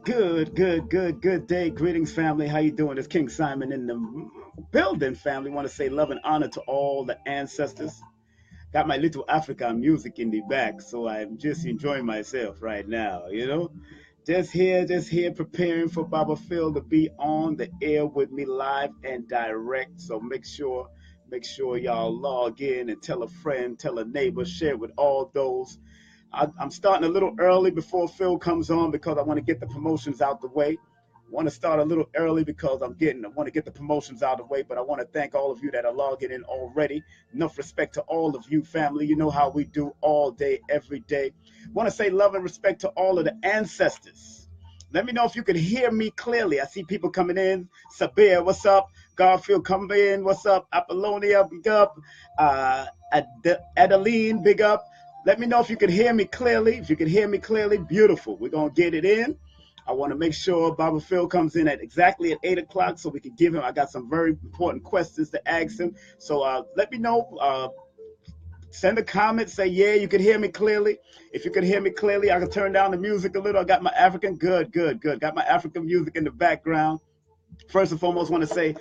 Good day. Greetings, family. How you doing? It's King Simon in the building, family. Want to say love and honor to all the ancestors. Got my little African music in the back, so I'm just enjoying myself right now, just here, preparing for Baba Phil to be on the air with me live and direct. So make sure y'all log in and tell a friend, tell a neighbor, share with all those. I'm starting a little early before Phil comes on because I want to get the promotions out the way. I want to start a little early because I want to get the promotions out of the way, but I want to thank all of you that are logging in already. Enough respect to all of you, family. You know how we do all day, every day. I want to say love and respect to all of the ancestors. Let me know if you can hear me clearly. I see people coming in. Sabir, what's up? Garfield, come in. What's up? Apollonia, big up. Adeline, big up. Let me know if you can hear me clearly. If you can hear me clearly, beautiful. We're going to get it in. I want to make sure Baba Phil comes in at exactly at 8 o'clock so we can give him. I got some very important questions to ask him. So let me know. Send a comment. Say, yeah, you can hear me clearly. If you can hear me clearly, I can turn down the music a little. I got my African. Good. Got my African music in the background. First and foremost, want to say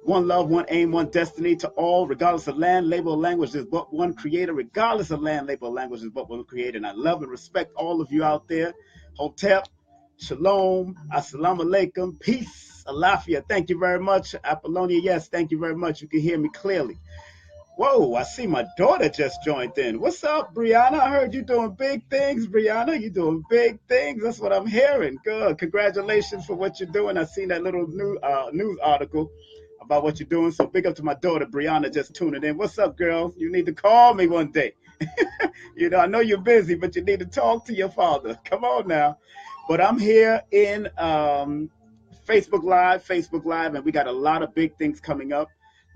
one love, one aim, one destiny to all, regardless of land, label, or language. There's but one creator, regardless of land, label, or language. There's but one creator. And I love and respect all of you out there. Hotep, shalom, assalamu alaikum, peace, alafia. Thank you very much. Apollonia, yes, thank you very much. You can hear me clearly. Whoa, I see my daughter just joined in. What's up, Brianna? I heard you doing big things, Brianna. You doing big things. That's what I'm hearing. Good. Congratulations for what you're doing. I seen that little news article about what you're doing. So big up to my daughter, Brianna, just tuning in. What's up, girl? You need to call me one day. I know you're busy, but you need to talk to your father. Come on now. But I'm here in Facebook Live, and we got a lot of big things coming up.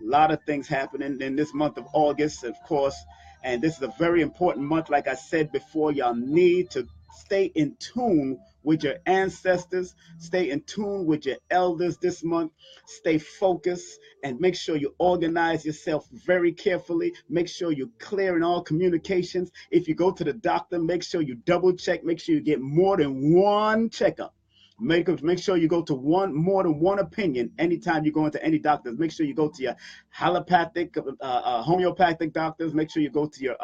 A lot of things happening in this month of August, of course. And this is a very important month. Like I said before, y'all need to stay in tune with your ancestors, stay in tune with your elders this month, stay focused, and make sure you organize yourself very carefully. Make sure you're clear in all communications. If you go to the doctor, make sure you double check, make sure you get more than one checkup. Make sure you go to more than one opinion anytime you go into any doctors. Make sure you go to your allopathic, homeopathic doctors. Make sure you go to your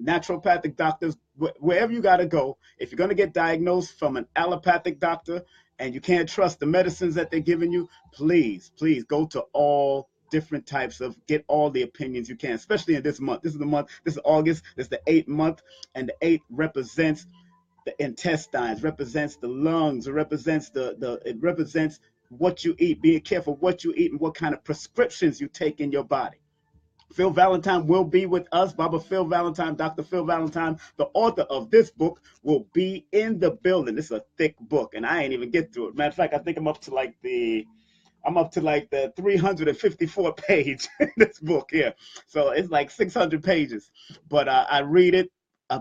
naturopathic doctors. Wherever you got to go, if you're going to get diagnosed from an allopathic doctor and you can't trust the medicines that they're giving you, please go to all different types of, get all the opinions you can, especially in this month. This is the month, this is August, this is the 8th month, and the 8th represents the intestines, represents the lungs, it represents it represents what you eat. Being careful what you eat and what kind of prescriptions you take in your body. Phil Valentine will be with us. Baba Phil Valentine, Dr. Phil Valentine, the author of this book, will be in the building. This is a thick book, and I ain't even get through it. Matter of fact, I think I'm up to like the 354 page in this book here. So it's like 600 pages. But I read it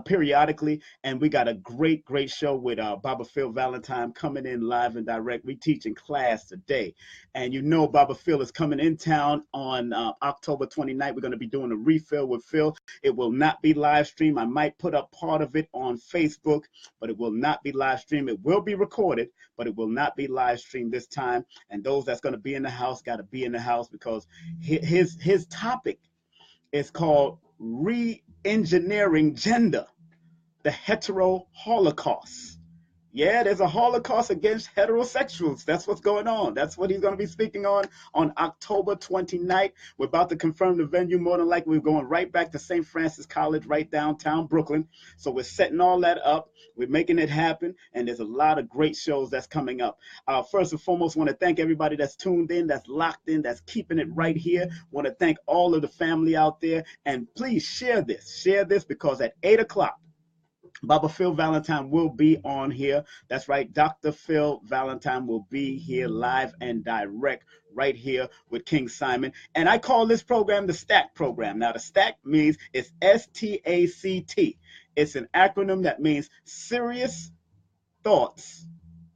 periodically, and we got a great show with Baba Phil Valentine coming in live and direct. We teach in class today, and Baba Phil is coming in town on October 29th. We're going to be doing a refill with Phil. It will not be live stream. I might put up part of it on Facebook, but it will not be live stream. It will be recorded, but it will not be live stream this time. And those that's going to be in the house got to be in the house, because his topic is called re-engineering gender, the hetero holocaust. Yeah, there's a holocaust against heterosexuals. That's what's going on. That's what he's going to be speaking on October 29th. We're about to confirm the venue. More than likely, we're going right back to St. Francis College, right downtown Brooklyn. So we're setting all that up. We're making it happen, and there's a lot of great shows that's coming up. First and foremost, want to thank everybody that's tuned in, that's locked in, that's keeping it right here. Want to thank all of the family out there, and please share this. Share this, because at 8 o'clock, Baba Phil Valentine will be on here. That's right. Dr. Phil Valentine will be here live and direct right here with King Simon. And I call this program the STACT program. Now, the STACT means it's STACT. It's an acronym that means Serious Thoughts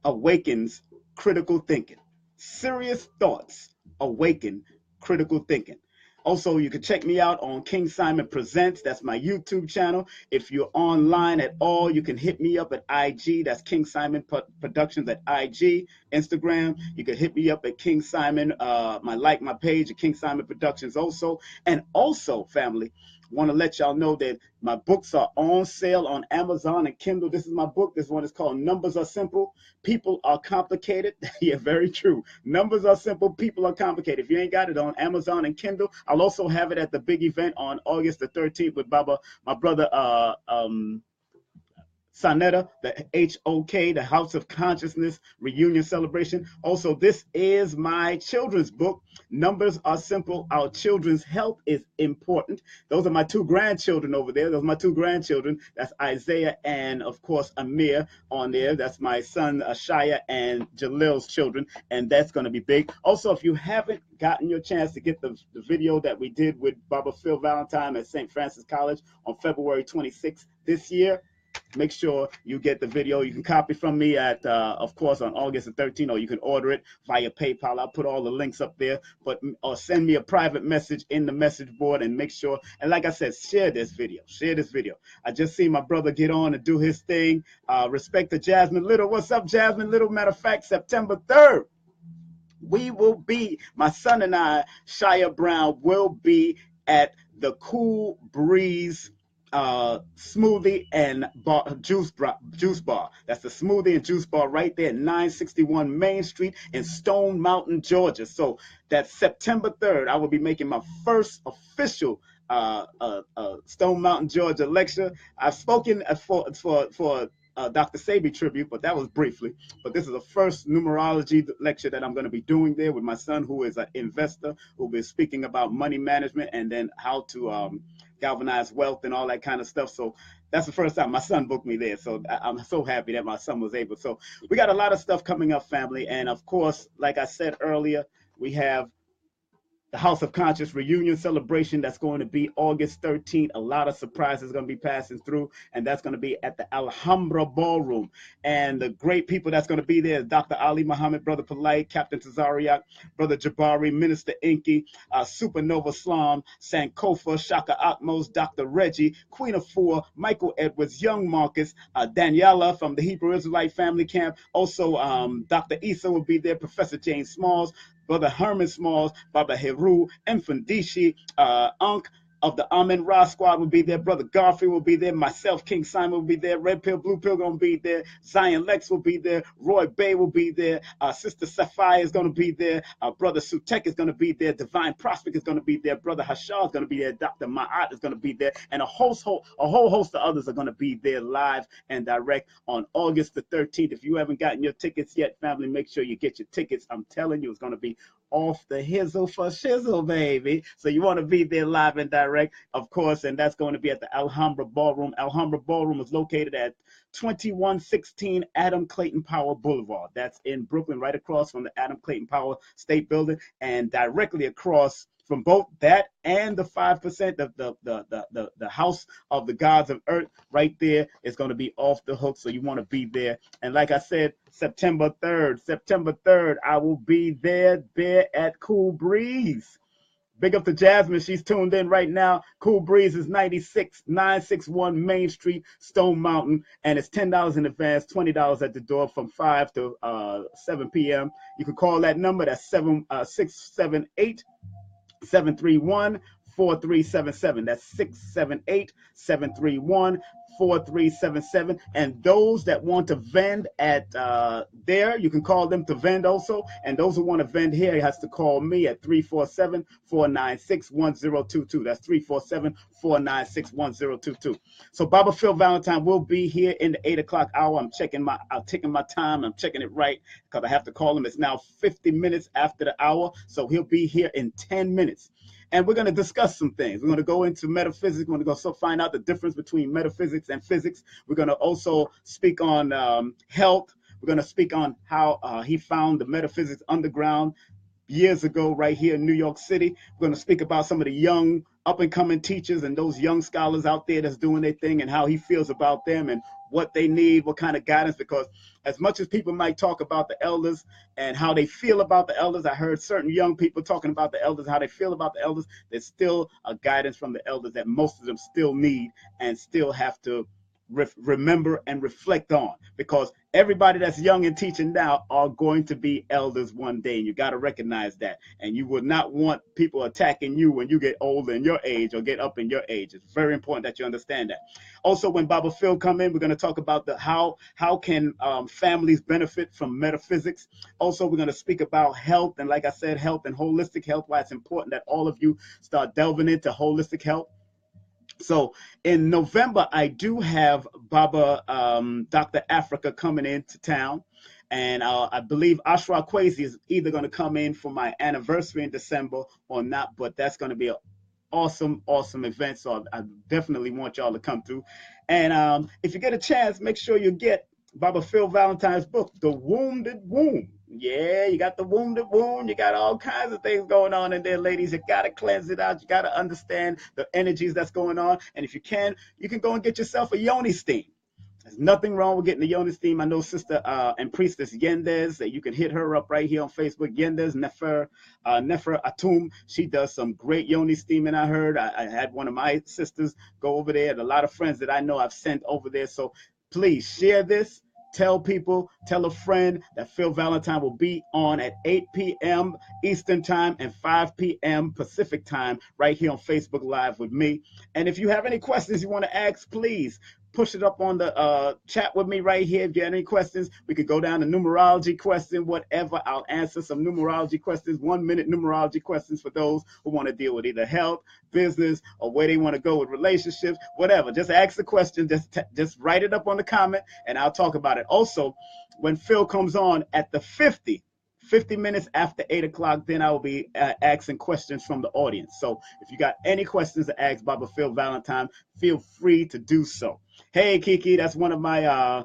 Awakens Critical Thinking. Serious Thoughts Awaken Critical Thinking. Also, you can check me out on King Simon Presents. That's my YouTube channel. If you're online at all, you can hit me up at IG. That's King Simon Productions at IG. Instagram, you can hit me up at King Simon, my page at King Simon Productions also. And also, family, want to let y'all know that my books are on sale on Amazon and Kindle. This is my book. This one is called Numbers Are Simple, People Are Complicated. Yeah, very true. Numbers are simple, people are complicated. If you ain't got it on Amazon and Kindle, I'll also have it at the big event on August the 13th with my brother Sonetta, the HOK, the House of Consciousness reunion celebration. Also, this is my children's book. Numbers are simple. Our children's health is important. Those are my two grandchildren over there. Those are my two grandchildren. That's Isaiah and, of course, Amir on there. That's my son, Ashaya, and Jalil's children. And that's going to be big. Also, if you haven't gotten your chance to get the video that we did with Baba Phil Valentine at St. Francis College on February 26th this year, make sure you get the video. You can copy from me at, of course, on August the 13th, or you can order it via PayPal. I'll put all the links up there, or send me a private message in the message board and make sure. And like I said, share this video. Share this video. I just seen my brother get on and do his thing. Respect to Jasmine Little. What's up, Jasmine Little? Matter of fact, September 3rd, we will be, my son and I, Shia Brown, will be at the Cool Breeze smoothie and juice bar. That's the smoothie and juice bar right there at 961 Main Street in Stone Mountain, Georgia. So that's September 3rd. I will be making my first official Stone Mountain, Georgia lecture. I've spoken for Dr. Sabi tribute, but that was briefly. But this is the first numerology lecture that I'm going to be doing there with my son, who is an investor, who will be speaking about money management and then how to galvanize wealth and all that kind of stuff. So that's the first time my son booked me there. So I'm so happy that my son was able. So we got a lot of stuff coming up, family. And of course, like I said earlier, we have the House of Conscious reunion celebration that's going to be August 13th. A lot of surprises going to be passing through, and that's going to be at the Alhambra Ballroom. And the great people that's going to be there is Dr. Ali Muhammad, Brother Polite, Captain Tazariak, Brother Jabari, Minister Inky, Supernova Slam, Sankofa, Shaka Atmos, Dr. Reggie, Queen of Four, Michael Edwards, Young Marcus, Daniela from the Hebrew Israelite Family Camp. Also, Dr. Issa will be there, Professor James Smalls, Brother Herman Smalls, Baba Heru, Infandishi, Unk of the Amen Ra Squad will be there. Brother Garfield will be there. Myself, King Simon, will be there. Red Pill, Blue Pill going to be there. Zion Lex will be there. Roy Bay will be there. Sister Sapphire is going to be there. Brother Sutek is going to be there. Divine Prospect is going to be there. Brother Hashar is going to be there. Dr. Ma'at is going to be there. And a whole host of others are going to be there live and direct on August the 13th. If you haven't gotten your tickets yet, family, make sure you get your tickets. I'm telling you, it's going to be off the hizzle for shizzle, baby. So you want to be there live and direct, of course, and that's going to be at the Alhambra Ballroom. Alhambra Ballroom is located at 2116 Adam Clayton Powell Boulevard. That's in Brooklyn, right across from the Adam Clayton Powell State Building, and directly across from both that and the 5%, the House of the Gods of Earth right there is going to be off the hook. So you want to be there. And like I said, September 3rd, I will be there at Cool Breeze. Big up to Jasmine. She's tuned in right now. Cool Breeze is 961 Main Street, Stone Mountain. And it's $10 in advance, $20 at the door from 5 to 7 p.m. You can call that number. That's 678 731 4377. That's 678 731 4377. And those that want to vend at there, you can call them to vend also. And those who want to vend here has to call me at 347-496-1022. That's 347-496-1022. So Baba Phil Valentine will be here in the 8 o'clock hour. I'm taking my time. I'm checking it right because I have to call him. It's now 50 minutes after the hour. So he'll be here in 10 minutes. And we're going to discuss some things. We're going to go into metaphysics. We're going to go find out the difference between metaphysics and physics. We're going to also speak on health. We're going to speak on how he found the metaphysics underground years ago right here in New York City. We're going to speak about some of the young up-and-coming teachers and those young scholars out there that's doing their thing and how he feels about them and what they need, what kind of guidance, because as much as people might talk about the elders and how they feel about the elders, I heard certain young people talking about the elders, how they feel about the elders. There's still a guidance from the elders that most of them still need and still have to remember and reflect on, because everybody that's young and teaching now are going to be elders one day, and you got to recognize that. And you would not want people attacking you when you get older in your age or get up in your age. It's very important that you understand that. Also, when Baba Phil come in, we're going to talk about the how can families benefit from metaphysics. Also, we're going to speak about health, and like I said, health and holistic health, why it's important that all of you start delving into holistic health. So in November, I do have Baba Dr. Africa coming into town. And I believe Ashra Kwesi is either going to come in for my anniversary in December or not. But that's going to be an awesome, awesome event. So I definitely want y'all to come through. And if you get a chance, make sure you get Baba Phil Valentine's book, The Wounded Womb. Yeah, you got the wounded wound. You got all kinds of things going on in there, ladies. You got to cleanse it out. You got to understand the energies that's going on. And if you can go and get yourself a yoni steam. There's nothing wrong with getting the yoni steam. I know Sister and Priestess Yendez, that you can hit her up right here on Facebook. Yendez Nefer Atum. She does some great yoni steaming, I heard. I had one of my sisters go over there, and a lot of friends that I know I've sent over there. So please share this. Tell people, tell a friend that Phil Valentine will be on at 8 p.m. Eastern Time and 5 p.m. Pacific Time right here on Facebook Live with me. And if you have any questions you want to ask, please push it up on the chat with me right here. If you have any questions, we could go down to numerology question, whatever. I'll answer some numerology questions, 1 minute numerology questions for those who want to deal with either health, business, or where they want to go with relationships, whatever. Just ask the question, just write it up on the comment, and I'll talk about it. Also, when Phil comes on at the 50 minutes after 8 o'clock, then I will be asking questions from the audience. So if you got any questions to ask Baba Phil Valentine, feel free to do so. Hey Kiki, that's one of my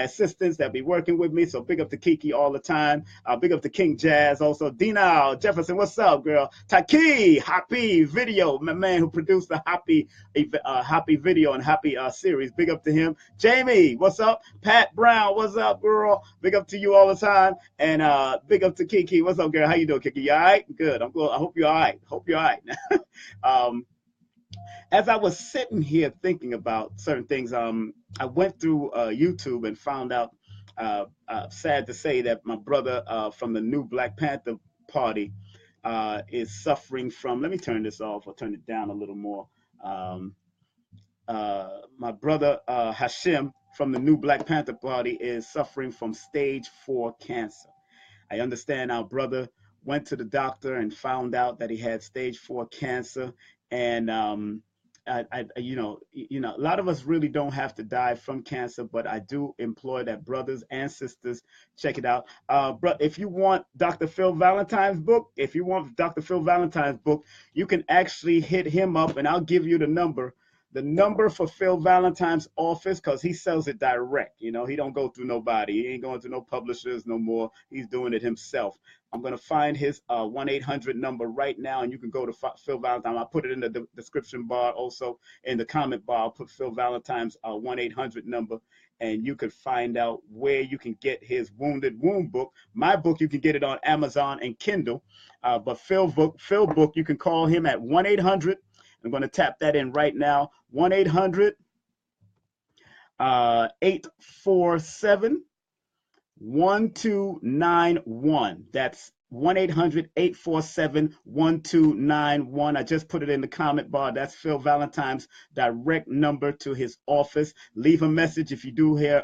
assistants that be working with me. So big up to Kiki all the time. Big up to King Jazz. Also Dina Jefferson, what's up, girl? Taki, Happy Video, my man who produced the Happy video and Happy series. Big up to him. Jamie, what's up? Pat Brown, what's up, girl? Big up to you all the time. And big up to Kiki. What's up, girl? How you doing, Kiki? You all right? Good. I'm good. I hope you're all right. Hope you're all right. As I was sitting here thinking about certain things, I went through YouTube and found out, sad to say, that my brother from the new Black Panther Party is suffering from, let me turn this off or turn it down a little more. My brother Hashim from the new Black Panther Party is suffering from stage 4 cancer. I understand our brother went to the doctor and found out that he had stage 4 cancer. And you know, a lot of us really don't have to die from cancer, but I do implore that brothers and sisters check it out. If you want Dr. Phil Valentine's book, you can actually hit him up, and I'll give you the number. The number for Phil Valentine's office, because he sells it direct. You know, he don't go through nobody. He ain't going to no publishers no more. He's doing it himself. I'm going to find his 1-800 number right now, and you can go to Phil Valentine. I'll put it in the description bar. Also in the comment bar, I'll put Phil Valentine's 1-800 number, and you can find out where you can get his Wounded Womb book. My book, you can get it on Amazon and Kindle. But Phil book, you can call him at 1-800. I'm going to tap that in right now. 1-800-847-1291. That's 1-800-847-1291. I just put it in the comment bar. That's Phil Valentine's direct number to his office. Leave a message if you do hear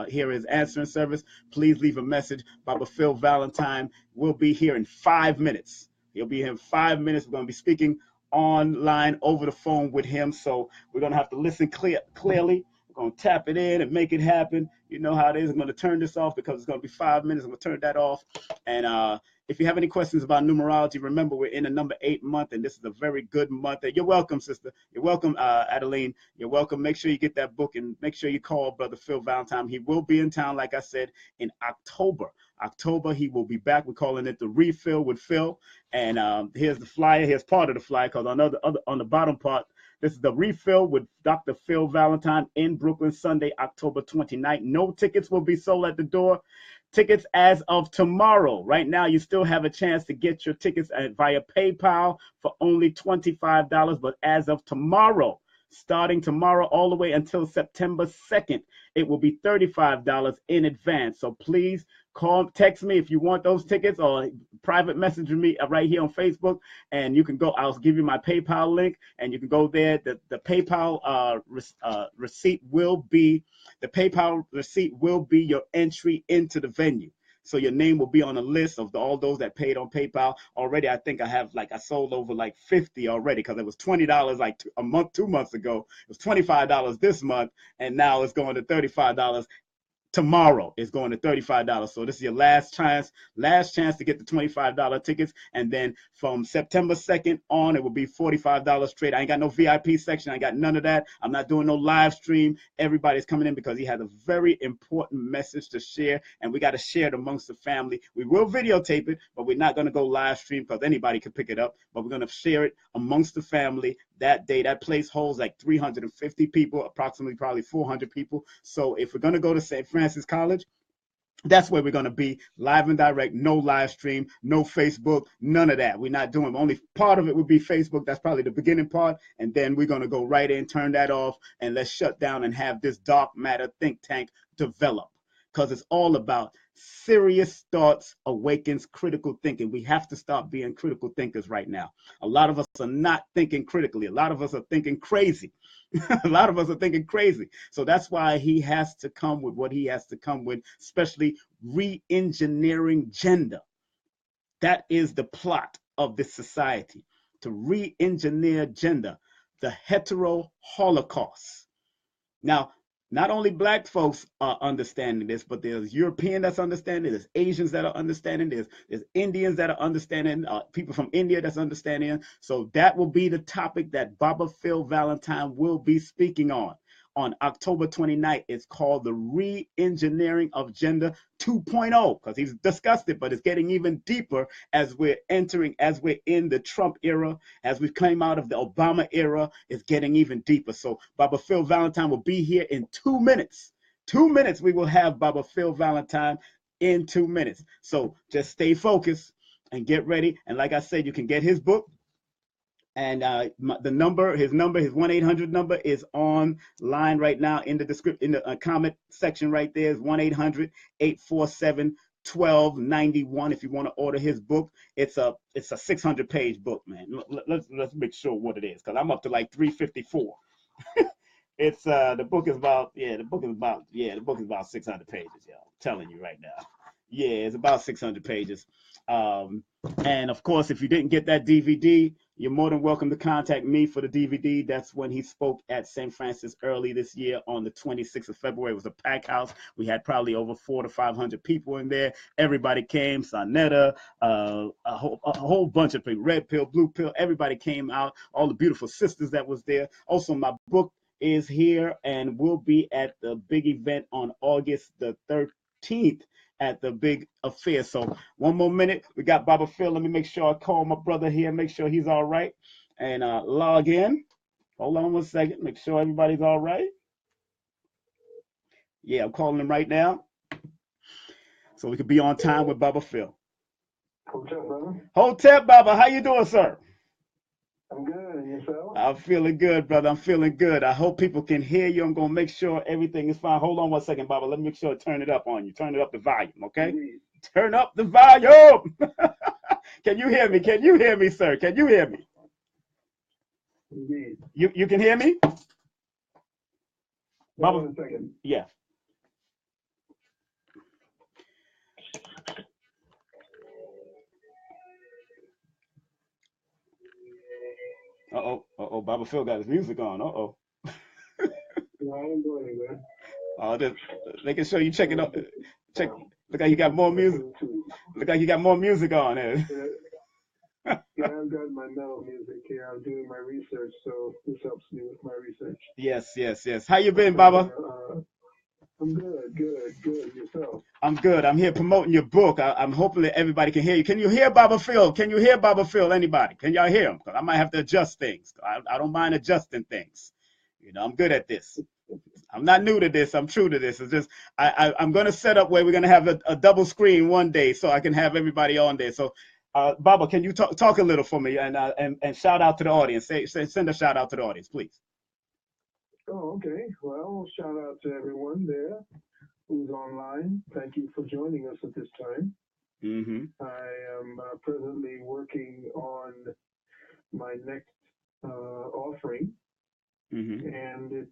his answering service. Please leave a message. Baba Phil Valentine will be here in 5 minutes. He'll be here in 5 minutes. We're going to be speaking online over the phone with him, so we're going to have to listen clearly. We're going to tap it in and make it happen. You know how it is. I'm going to turn this off because it's going to be 5 minutes. I'm going to turn that off. And if you have any questions about numerology, remember we're in the number 8 month, and this is a very good month. You're welcome, sister. You're welcome, Adeline. You're welcome. Make sure you get that book, and make sure you call Brother Phil Valentine. He will be in town, like I said, in October. He will be back. We're calling it the Refill with Phil. And here's the flyer. Here's part of the flyer, because on the bottom part, This is the refill with Dr. Phil Valentine in Brooklyn, Sunday, October 29th. No tickets will be sold at the door. Tickets as of tomorrow. Right now, you still have a chance to get your tickets via PayPal for only $25. But as of tomorrow, starting tomorrow all the way until September 2nd, it will be $35 in advance. So please text me if you want those tickets, or private message me right here on Facebook, and you can go. I'll give you my PayPal link, and you can go there. The PayPal receipt will be your entry into the venue. So your name will be on a list of all those that paid on PayPal already. I think I sold over like 50 already, because it was $20 like a month, 2 months ago. It was $25 this month, and now it's going to $35. Tomorrow is going to $35. So this is your last chance to get the $25 tickets. And then from September 2nd on, it will be $45 straight. I ain't got no VIP section. I got none of that. I'm not doing no live stream. Everybody's coming in because he has a very important message to share, and we got to share it amongst the family. We will videotape it, but we're not going to go live stream because anybody can pick it up. But we're going to share it amongst the family that day. That place holds like 350 people, approximately probably 400 people. So if we're going to go to St. Francis College, that's where we're going to be, live and direct, no live stream, no Facebook, none of that. We're not doing, only part of it would be Facebook. That's probably the beginning part. And then we're going to go right in, turn that off, and let's shut down and have this dark matter think tank develop. Because it's all about serious thoughts awakens critical thinking. We have to stop being critical thinkers right now. A lot of us are not thinking critically. A lot of us are thinking crazy. A lot of us are thinking crazy. So that's why he has to come with what he has to come with, especially re-engineering gender. That is the plot of this society, to re-engineer gender, the hetero holocaust. Now, not only black folks are understanding this, but there's European that's understanding, there's Asians that are understanding, there's Indians that are understanding, people from India that's understanding. So that will be the topic that Baba Phil Valentine will be speaking on October 29th. It's called the Re-Engineering of Gender 2.0, because he's discussed it, but it's getting even deeper as we're in the Trump era, as we came out of the Obama era. It's getting even deeper. So Baba Phil Valentine will be here in 2 minutes. 2 minutes, we will have Baba Phil Valentine in 2 minutes. So just stay focused and get ready. And like I said, you can get his book. And his 1-800 number is online right now in the description, in the comment section right there. Is 1-800-847-1291 if you want to order his book. It's a 600-page book, man. Let's make sure what it is, because I'm up to like 354. It's the book is about 600 pages, y'all. I'm telling you right now. Yeah, it's about 600 pages. And of course, if you didn't get that DVD, you're more than welcome to contact me for the DVD. That's when he spoke at St. Francis early this year on the 26th of February. It was a packed house. We had probably over 400 to 500 people in there. Everybody came. Sonetta, a whole bunch of people, red pill, blue pill. Everybody came out. All the beautiful sisters that was there. Also, my book is here and will be at the big event on August the 13th. At the big affair. So one more minute. We got Baba Phil. Let me make sure I call my brother here, make sure he's all right, and log in. Hold on 1 second. Make sure everybody's all right. Yeah, I'm calling him right now, so we could be on time with Baba Phil. Hotel, brother. Hotel, Baba. How you doing, sir? I'm good. And yourself? I'm feeling good, brother. I'm feeling good. I hope people can hear you. I'm going to make sure everything is fine. Hold on 1 second, Baba. Let me make sure I turn it up on you. Turn it up the volume, okay? Indeed. Turn up the volume. Can you hear me? Can you hear me, sir? Can you hear me? Indeed. You can hear me? Baba, 1 second. Yeah. Uh-oh, Baba Phil got his music on. No, I ain't going anywhere. Making sure you check it out. Check. Look like you got more music. Look like you got more music on there. Yeah, I've got my metal music here. I'm doing my research, so this helps me with my research. Yes. How you been, Baba? I'm good, good. Yourself? I'm good. I'm here promoting your book. I'm hoping that everybody can hear you. Can you hear Baba Phil? Can you hear Baba Phil? Anybody? Can y'all hear him? 'Cause I might have to adjust things. I don't mind adjusting things. You know, I'm good at this. I'm not new to this. I'm true to this. It's just I'm going to set up where we're going to have a double screen one day so I can have everybody on there. So, Baba, can you talk a little for me and shout out to the audience? Send a shout out to the audience, please. Oh, okay. Well, shout out to everyone there who's online. Thank you for joining us at this time. Mm-hmm. I am presently working on my next offering, Mm-hmm. and it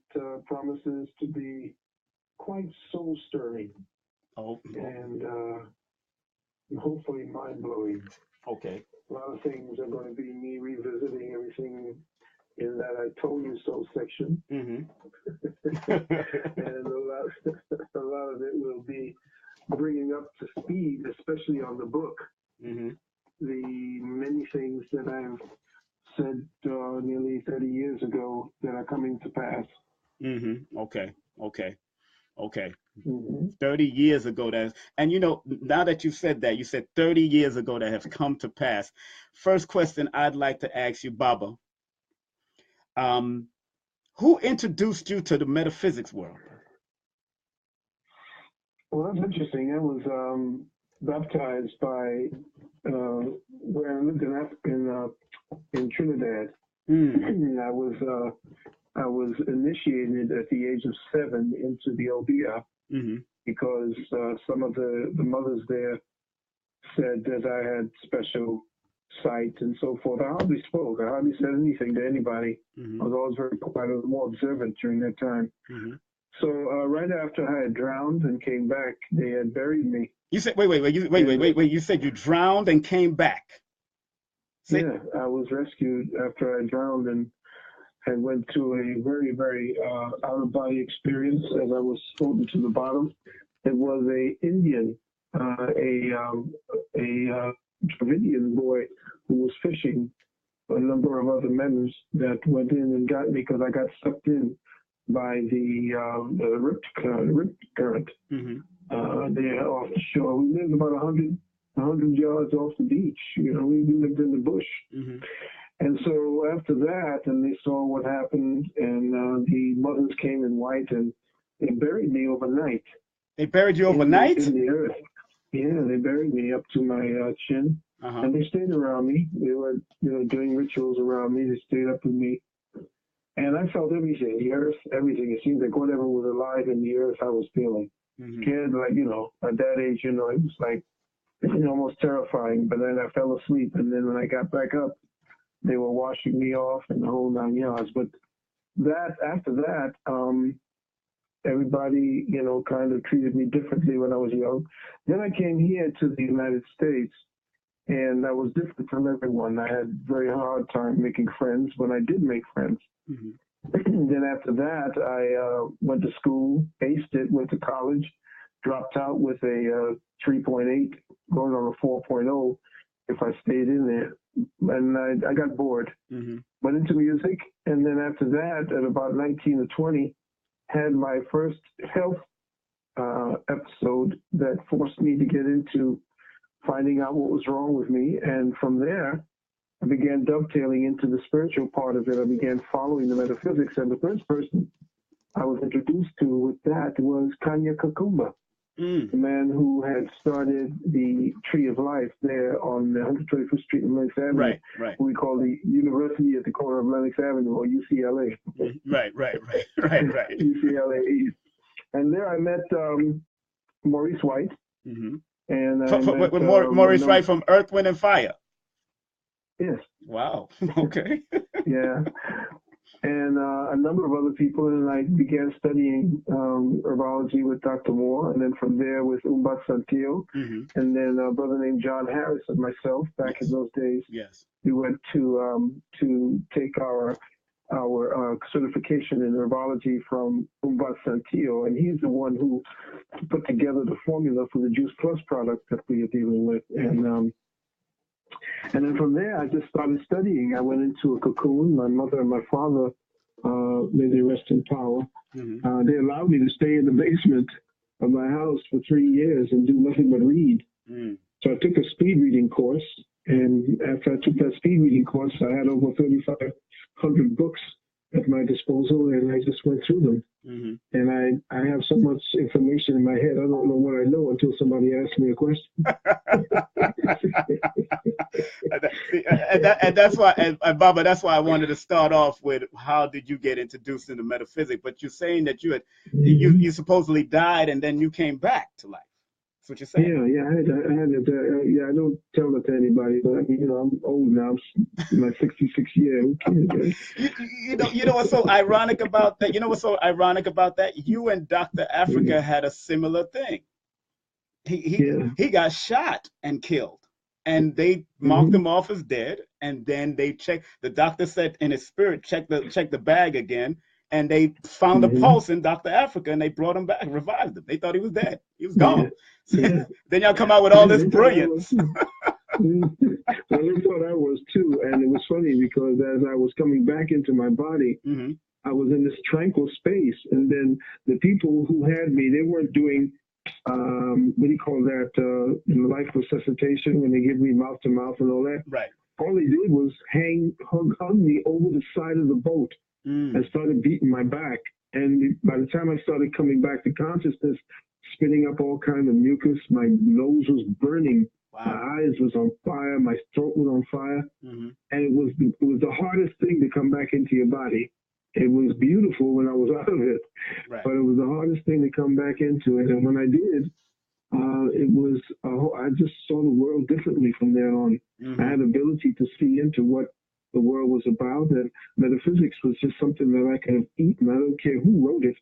promises to be quite soul-stirring Oh. and hopefully mind-blowing. Okay. A lot of things are going to be me revisiting everything in that I told you so section. Mm-hmm. And a lot of it will be bringing up to speed, especially on the book, Mm-hmm. the many things that I've said nearly 30 years ago that are coming to pass. Mm-hmm. Okay. Mm-hmm. 30 years ago and you know, now that you said that, you said 30 years ago that have come to pass. First question I'd like to ask you, Baba, who introduced you to the metaphysics world? Well, that's interesting. I was baptized by where I lived in Trinidad. Mm. I was initiated at the age of 7 into the Obeah Mm-hmm. because some of the mothers there said that I had special sight and so forth. I hardly spoke. I hardly said anything to anybody. Mm-hmm. I was always very quiet. I was more observant during that time. Mm-hmm. So right after I had drowned and came back, they had buried me. You said wait. You said you drowned and came back. Yeah, I was rescued after I drowned and went through a very, very out-of-body experience as I was floating to the bottom. It was a Indian, a Dravidian boy who was fishing. A number of other members that went in and got me because I got sucked in by the rip current. Mm-hmm. There off the shore. We lived about 100 yards off the beach. You know, we lived in the bush. Mm-hmm. And so after that, and they saw what happened, and the mothers came in white, and they buried me overnight. They buried you overnight? In the earth. Yeah, they buried me up to my chin. Uh-huh. And they stayed around me. They were, doing rituals around me. They stayed up with me. And I felt everything, the earth, everything. It seemed like whatever was alive in the earth, I was feeling. Mm-hmm. Scared, like, at that age, it was like almost terrifying. But then I fell asleep. And then when I got back up, they were washing me off and the whole 9 yards. But after that, everybody, kind of treated me differently when I was young. Then I came here to the United States, and I was different from everyone. I had a very hard time making friends when I did make friends. Mm-hmm. Then after that, I went to school, aced it, went to college, dropped out with a 3.8, going on a 4.0 if I stayed in there. And I got bored, mm-hmm. went into music, and then after that, at about 19 or 20, had my first health episode that forced me to get into finding out what was wrong with me. And from there, I began dovetailing into the spiritual part of it. I began following the metaphysics. And the first person I was introduced to with that was Kanya Kakumba, the man who had started the Tree of Life there on 125th Street in Lenox Avenue, right. Who we call the University at the corner of Lenox Avenue, or UCLA. Right. UCLA East. And there I met Maurice White. Mm-hmm. And Maurice White from Earth, Wind, and Fire. Yes. Wow. Okay. Yeah. And a number of other people, and I began studying herbology with Dr. Moore, and then from there with Umbat Santillo, mm-hmm. and then a brother named John Harris and myself back in those days. Yes. We went to take our certification in herbology from Umbat Santillo, and he's the one who put together the formula for the Juice Plus product that we are dealing with. And then from there, I just started studying. I went into a cocoon. My mother and my father may they rest in power. Mm-hmm. They allowed me to stay in the basement of my house for 3 years and do nothing but read. Mm. So I took a speed reading course, and after I took that speed reading course, I had over 3,500 books at my disposal, and I just went through them. Mm-hmm. And I have so much information in my head, I don't know what I know until somebody asks me a question. and that's why, and Baba, that's why I wanted to start off with how did you get introduced into metaphysics? But you're saying that you supposedly died and then you came back to life. That's what you're saying. Yeah, I don't tell it to anybody, but I mean, I'm old now. I'm my 66th year. Who cares, right? You know what's so ironic about that? You know what's so ironic about that? You and Dr. Africa had a similar thing. He got shot and killed, and they marked him off as dead. And then they checked. The doctor said in his spirit, check the bag again, and they found a pulse in Dr. Africa, and they brought him back, revived him. They thought he was dead. He was gone. Yeah. Then y'all come out with all this brilliance. Well, they thought I was too, and it was funny because as I was coming back into my body, I was in this tranquil space, and then the people who had me, they weren't doing what do you call that? Life resuscitation, when they give me mouth to mouth and all that. Right. All they did was hung me over the side of the boat and started beating my back. And by the time I started coming back to consciousness, spitting up all kinds of mucus, my nose was burning. Wow. My eyes was on fire. My throat was on fire. And it was the hardest thing to come back into your body. It was beautiful when I was out of it, but it was the hardest thing to come back into it. And when I did, I just saw the world differently from there on. I had the ability to see into what the world was about, and metaphysics was just something that I could have eaten. I don't care who wrote it.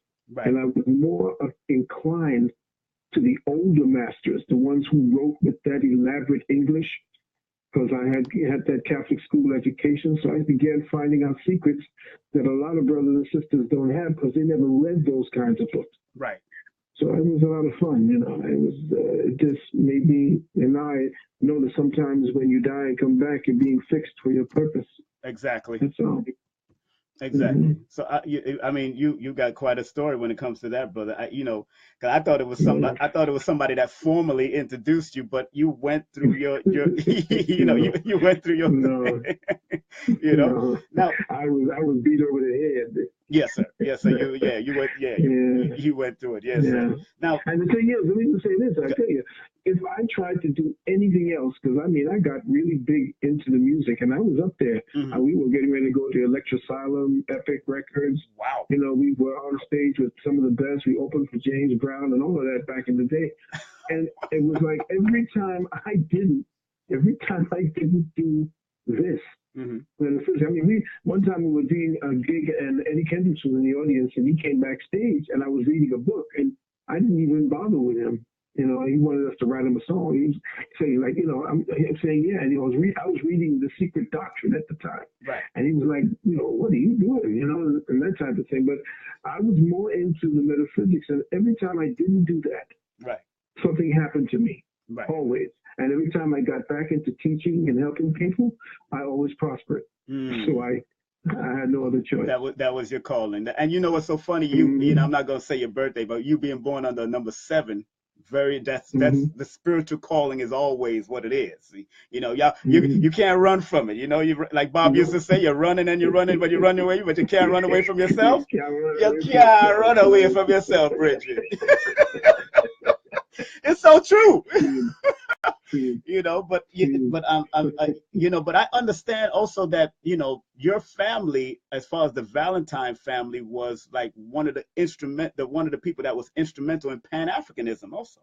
And I was more inclined to the older masters, the ones who wrote with that elaborate English, because I had that Catholic school education. So I began finding out secrets that a lot of brothers and sisters don't have because they never read those kinds of books. Right. So it was a lot of fun, it just made me, and I know that sometimes when you die and come back, you're being fixed for your purpose. Exactly. That's all. Exactly. So you got quite a story when it comes to that, brother. Cause I thought it was somebody that formally introduced you, but you went through your you went through your no. Now I was beat over the head. Yes, sir. You went through it. Yes, sir. Now, and the thing is, let me just say this. I tell you, if I tried to do anything else, because I got really big into the music, and I was up there. We were getting ready to go to Electrosylum, Epic Records. Wow. We were on stage with some of the best. We opened for James Brown and all of that back in the day. And it was like every time I didn't do this. One time we were doing a gig and Eddie Kendricks was in the audience and he came backstage and I was reading a book and I didn't even bother with him. He wanted us to write him a song. He was saying I'm saying, yeah. And I was reading The Secret Doctrine at the time. Right. And he was like, what are you doing? And that type of thing. But I was more into the metaphysics. And every time I didn't do that, something happened to me. Right. Always. And every time I got back into teaching and helping people, I always prospered. So I had no other choice. That was your calling. And you know what's so funny? I'm not gonna say your birthday, but you being born under number 7, that's the spiritual calling is always what it is. You can't run from it. You like Bob used to say, you're running and you're running, but you run away, but you can't run away from yourself. You can't run away from yourself, Bridget. It's so true. But I understand also that your family, as far as the Valentine family, was like one of the people that was instrumental in Pan-Africanism also.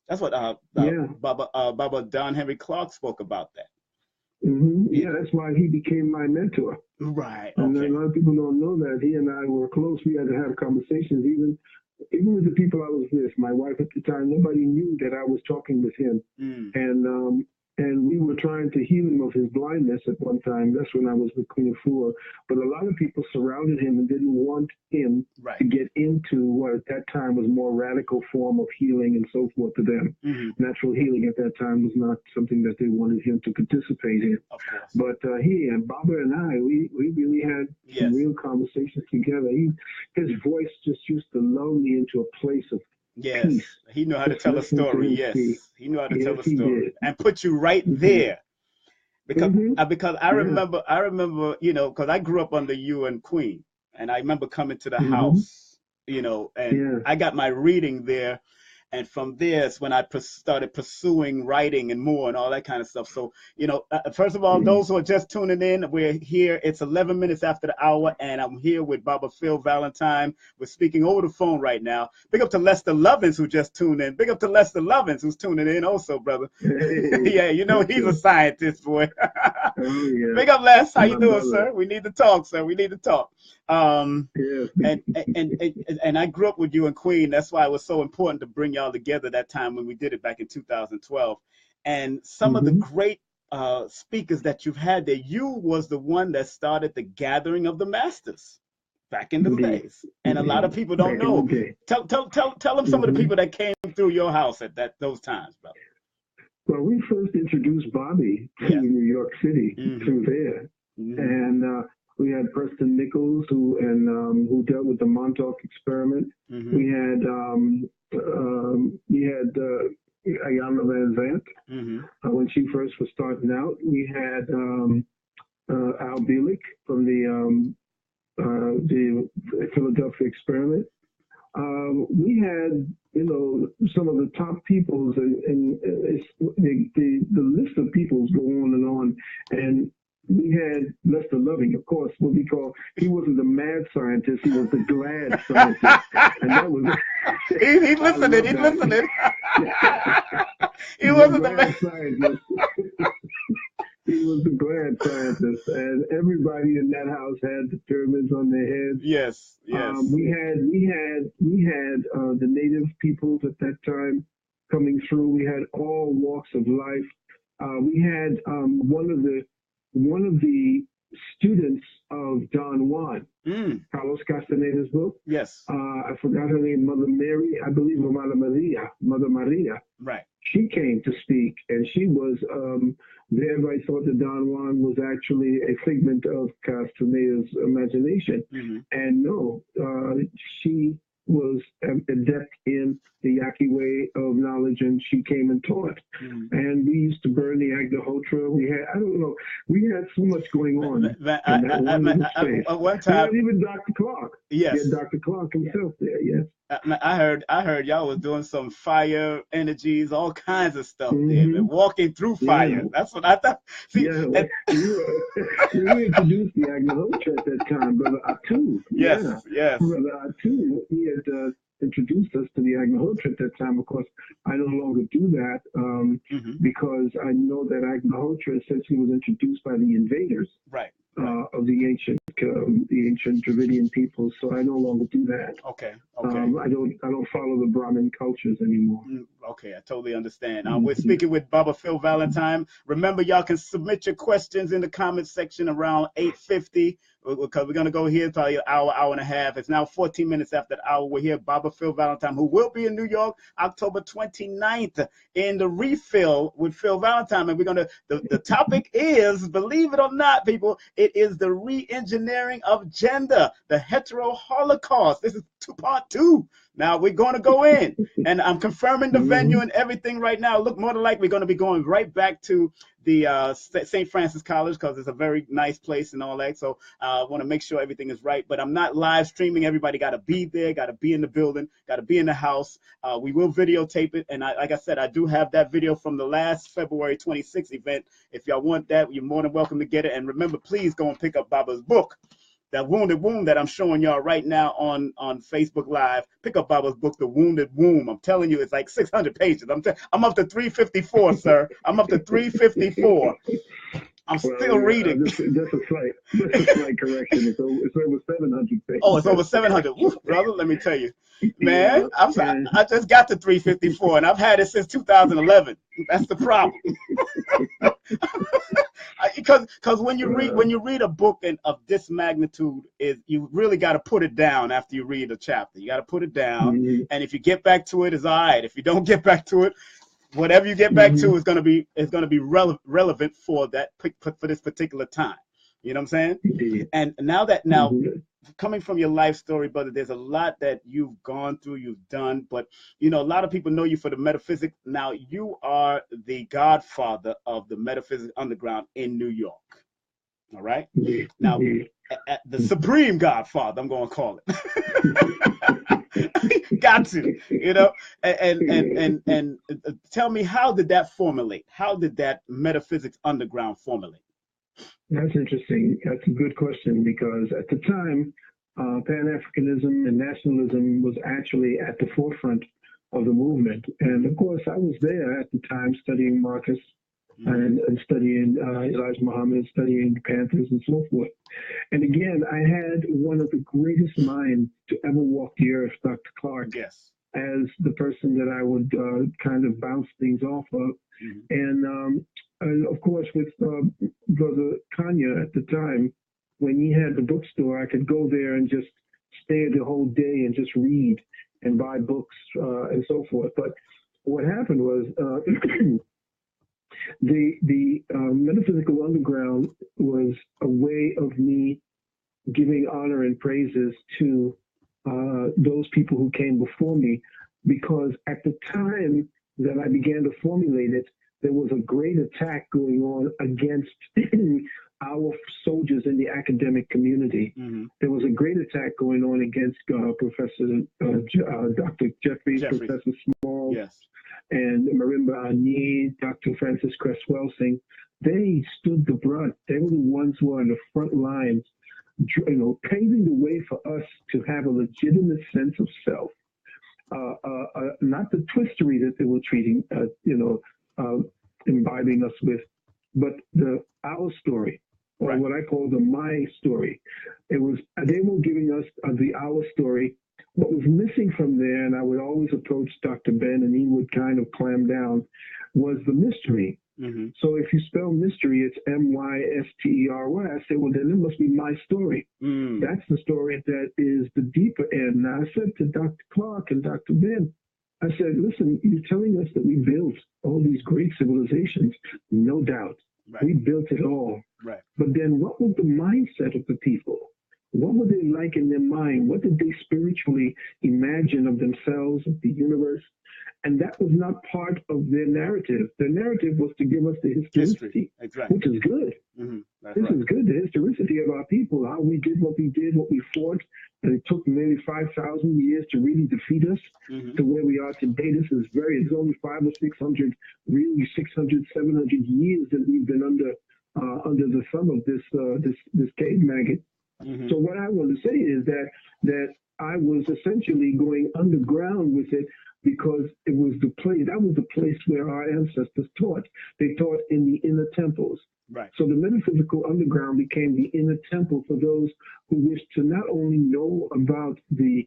That's what Baba Don Henry Clark spoke about that. Yeah, that's why he became my mentor. Right. And a lot of people don't know that he and I were close. We had to have conversations even with the people I was with, my wife at the time, nobody knew that I was talking with him. And and we were trying to heal him of his blindness at one time. That's when I was with Queen Afua. But a lot of people surrounded him and didn't want him Right. to get into what at that time was more radical form of healing and so forth to them. Natural healing at that time was not something that they wanted him to participate in. Of course. But he and Baba and I, we really had some real conversations together. His voice just used to lull me into a place of peace. He knew how to tell a story. Yes, he knew how to tell a story did. and put you right there. Because I remember, you know, because I grew up under you and Queen, and I remember coming to the house, you know, and I got my reading there. And from there is when I started pursuing writing and more and all that kind of stuff. So, you know, first of all, those who are just tuning in, we're here. It's 11 minutes after the hour, and I'm here with Baba Phil Valentine. We're speaking over the phone right now. Big up to Lester Lovins, who just tuned in. Big up to Lester Lovins, who's tuning in also, brother. Yeah, you know, he's a scientist, boy. Big up, Les. How you doing, sir? We need to talk, sir. We need to talk. And I grew up with you and Queen. That's why it was so important to bring y'all together that time when we did it back in 2012. And some of the great speakers that you've had there, you was the one that started the gathering of the masters back in the days. And a lot of people don't know. Tell them some of the people that came through your house at those times, brother. Well, we first introduced Bobby to New York City through there. And we had Preston Nichols, who dealt with the Montauk experiment. We had Ayana Van Zandt when she first was starting out. We had Al Bielek from the Philadelphia experiment. We had, you know, some of the top peoples, and the list of peoples go on and on. And we had Lester Loving, of course, what we call, he wasn't the mad scientist, he was the glad scientist. And that was he's listening, he's listening. He wasn't the mad scientist. He was the glad scientist, and everybody in that house had the pyramids on their heads. Yes. We had the native peoples at that time coming through. We had all walks of life. We had one of the students of Don Juan, Carlos Castaneda's book. Yes. I forgot her name, Mother Mary, I believe, Mother Maria. Right. She came to speak, and she was, everybody thought that Don Juan was actually a figment of Castaneda's imagination. And no, she was adept in the Yaqui way of knowledge, and she came and taught. And we used to burn the Agnihotra. We had so much going on in that space. One time, we had even Dr. Clark. Yes. We had Dr. Clark himself there, yes. I heard y'all was doing some fire energies, all kinds of stuff there, walking through fire. That's what I thought. See, we introduced the Agnihotra at that time, Brother Atu. Yes. Brother Atu, he had introduced us to the Agnihotra at that time. Of course, I no longer do that because I know that Agnihotra essentially was introduced by the invaders. Right. Of the ancient Dravidian peoples, so I no longer do that. Okay. I don't follow the Brahmin cultures anymore. Okay, I totally understand. We're speaking with Baba Phil Valentine. Remember, y'all can submit your questions in the comment section around 8:50 because we're gonna go here probably an hour and a half. It's now 14 minutes after the hour. We're here, Baba Phil Valentine, who will be in New York October 29th in the Refill with Phil Valentine, and we're gonna. The topic is, believe it or not, people, it is the re-engineering of gender, the hetero Holocaust. This is part 2. Now we're going to go in, and I'm confirming the venue and everything right now. Look, more than likely, we're going to be going right back to the St. Francis College because it's a very nice place and all that. So I want to make sure everything is right. But I'm not live streaming. Everybody got to be there, got to be in the building, got to be in the house. We will videotape it. And like I said, I do have that video from the last February 26th event. If y'all want that, you're more than welcome to get it. And remember, please go and pick up Baba's book. That Wounded Womb that I'm showing y'all right now on Facebook Live. Pick up Baba's book, The Wounded Womb. I'm telling you, it's like 600 pages. I'm up to 354, sir. I'm up to 354. I'm Well, still yeah, reading. just a slight correction. It's over 700 Oh, it's over pages. 700. Woo, brother, let me tell you. Yeah, Man, and I just got to 354 and I've had it since 2011. That's the problem. Because when you read a book of this magnitude, is you really got to put it down after you read a chapter. You got to put it down, mhm, and if you get back to it, it's all right. If you don't get back to it, whatever you get back to mhm, is gonna be relevant for for this particular time. You know what I'm saying? indeed. And now Mhm, coming from your life story, brother, there's a lot that you've gone through, you've done, but you know, a lot of people know you for the metaphysics. Now you are the godfather of the metaphysics underground in New York. All right. indeed. Now, Indeed. the supreme godfather, I'm going to call it. Got to, you know, and tell me, how did that formulate? How did that metaphysics underground formulate? That's interesting. That's a good question because at the time, Pan-Africanism and nationalism was actually at the forefront of the movement. And of course, I was there at the time studying Marcus Mm-hmm. and studying Elijah Muhammad, studying the Panthers and so forth. And again, I had one of the greatest minds to ever walk the earth, Dr. Clark, Yes. as the person that I would kind of bounce things off of. Mm-hmm. And of course, with Brother Kanya at the time, when he had the bookstore, I could go there and just stay the whole day and just read and buy books and so forth. But what happened was the metaphysical underground was a way of me giving honor and praises to those people who came before me, because at the time that I began to formulate it, there was a great attack going on against our soldiers in the academic community. Mm-hmm. There was a great attack going on against Professor Dr. Jeffries, Jeffries. Professor Small, Yes. and Marimba Ani, Dr. Francis Cress Welsing. They stood the brunt. They were the ones who were on the front lines, you know, paving the way for us to have a legitimate sense of self. Not the twistery that they were treating, imbibing us with, but our story, or Right. what I call the my story. It was they were giving us the our story. What was missing from there, and I would always approach Dr. Ben, and he would kind of clam down, was the mystery. Mm-hmm. So if you spell mystery, it's mystery. I said, well, then it must be my story. Mm. That's the story that is the deeper end. Now, I said to Dr. Clark and Dr. Ben, I said, listen, you're telling us that we built all these great civilizations. No doubt. Right. We built it all. Right. But then what was the mindset of the people? What were they like in their mind? What did they spiritually imagine of themselves, of the universe? And that was not part of their narrative. Their narrative was to give us the historicity, exactly. which is good. Mm-hmm. This is good, the historicity of our people, how we did, what we fought. And it took nearly 5,000 years to really defeat us to where we are today. This is it's only 500 or 600, really 600, 700 years that we've been under the thumb of this cave maggot. Mm-hmm. So what I want to say is that I was essentially going underground with it, because it was the place where our ancestors taught. They taught in the inner temples. Right. So the metaphysical underground became the inner temple for those who wished to not only know about the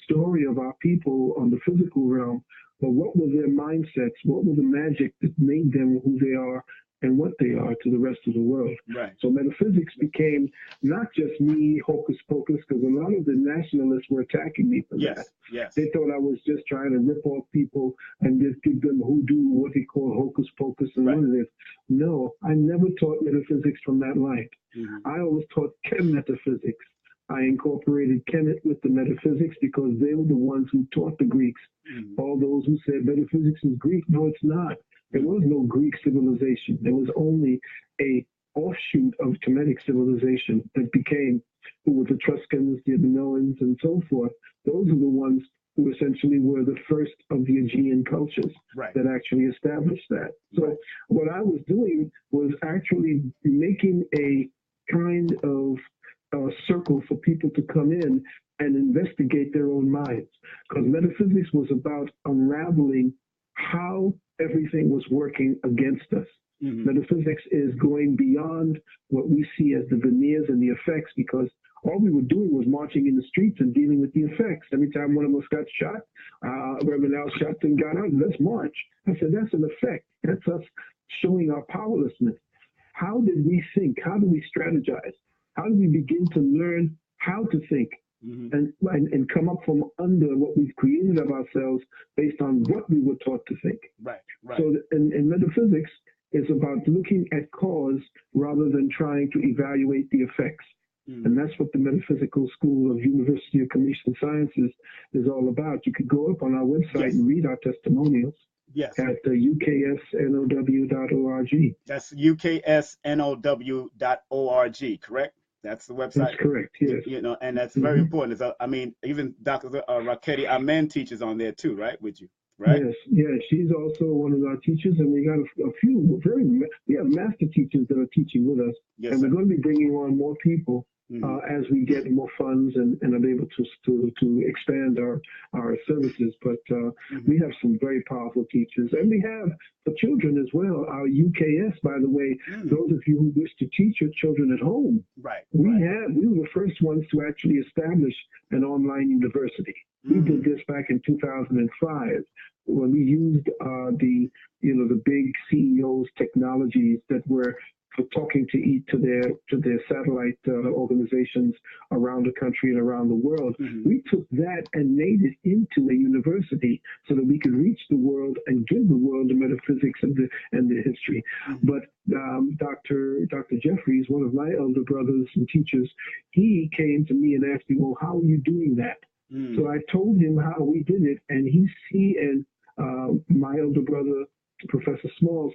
story of our people on the physical realm, but what were their mindsets, what was the magic that made them who they are and what they are to the rest of the world. Right. So metaphysics became not just me, hocus pocus, because a lot of the nationalists were attacking me for that. Yes. They thought I was just trying to rip off people and just give them hoodoo, what they call hocus pocus and all of this. No, I never taught metaphysics from that light. Mm-hmm. I always taught chem metaphysics. I incorporated Kemet with the metaphysics because they were the ones who taught the Greeks. Mm-hmm. All those who said metaphysics is Greek, no, it's not. There was no Greek civilization. There was only a offshoot of Kemetic civilization that became, who were the Etruscans, the Minoans, and so forth. Those are the ones who essentially were the first of the Aegean cultures that actually established that. So what I was doing was actually making a kind of circle for people to come in and investigate their own minds, because metaphysics was about unraveling how everything was working against us. Metaphysics is going beyond what we see as the veneers and the effects, because all we were doing was marching in the streets and dealing with the effects. Every time one of us got shot, Reverend Al Sharpton got out, let's march. I said, that's an effect. That's us showing our powerlessness. How did we think? How do we strategize? How do we begin to learn how to think and come up from under what we've created of ourselves based on what we were taught to think? Right. So in metaphysics, it's about looking at cause rather than trying to evaluate the effects. And that's what the Metaphysical School of University of Communication Sciences is all about. You could go up on our website and read our testimonials at uksnow.org. That's uksnow.org, correct? That's the website. That's correct, yes. You know, and that's very important. I mean, even Dr. Raketi Amen teaches on there too, right, with you? Right? Yes, she's also one of our teachers, and we got a few we have master teachers that are teaching with us, and we're going to be bringing on more people as we get more funds and are able to expand our services. But we have some very powerful teachers, and we have for children as well. Our UKS, by the way, those of you who wish to teach your children at home, we were the first ones to actually establish an online university. We did this back in 2005 when we used the big CEOs technologies that were for talking to their satellite organizations around the country and around the world. We took that and made it into a university so that we could reach the world and give the world the metaphysics and the history. But Dr. Jeffries, one of my elder brothers and teachers, he came to me and asked me, well, how are you doing that? So I told him how we did it, and he and my elder brother, Professor Smalls,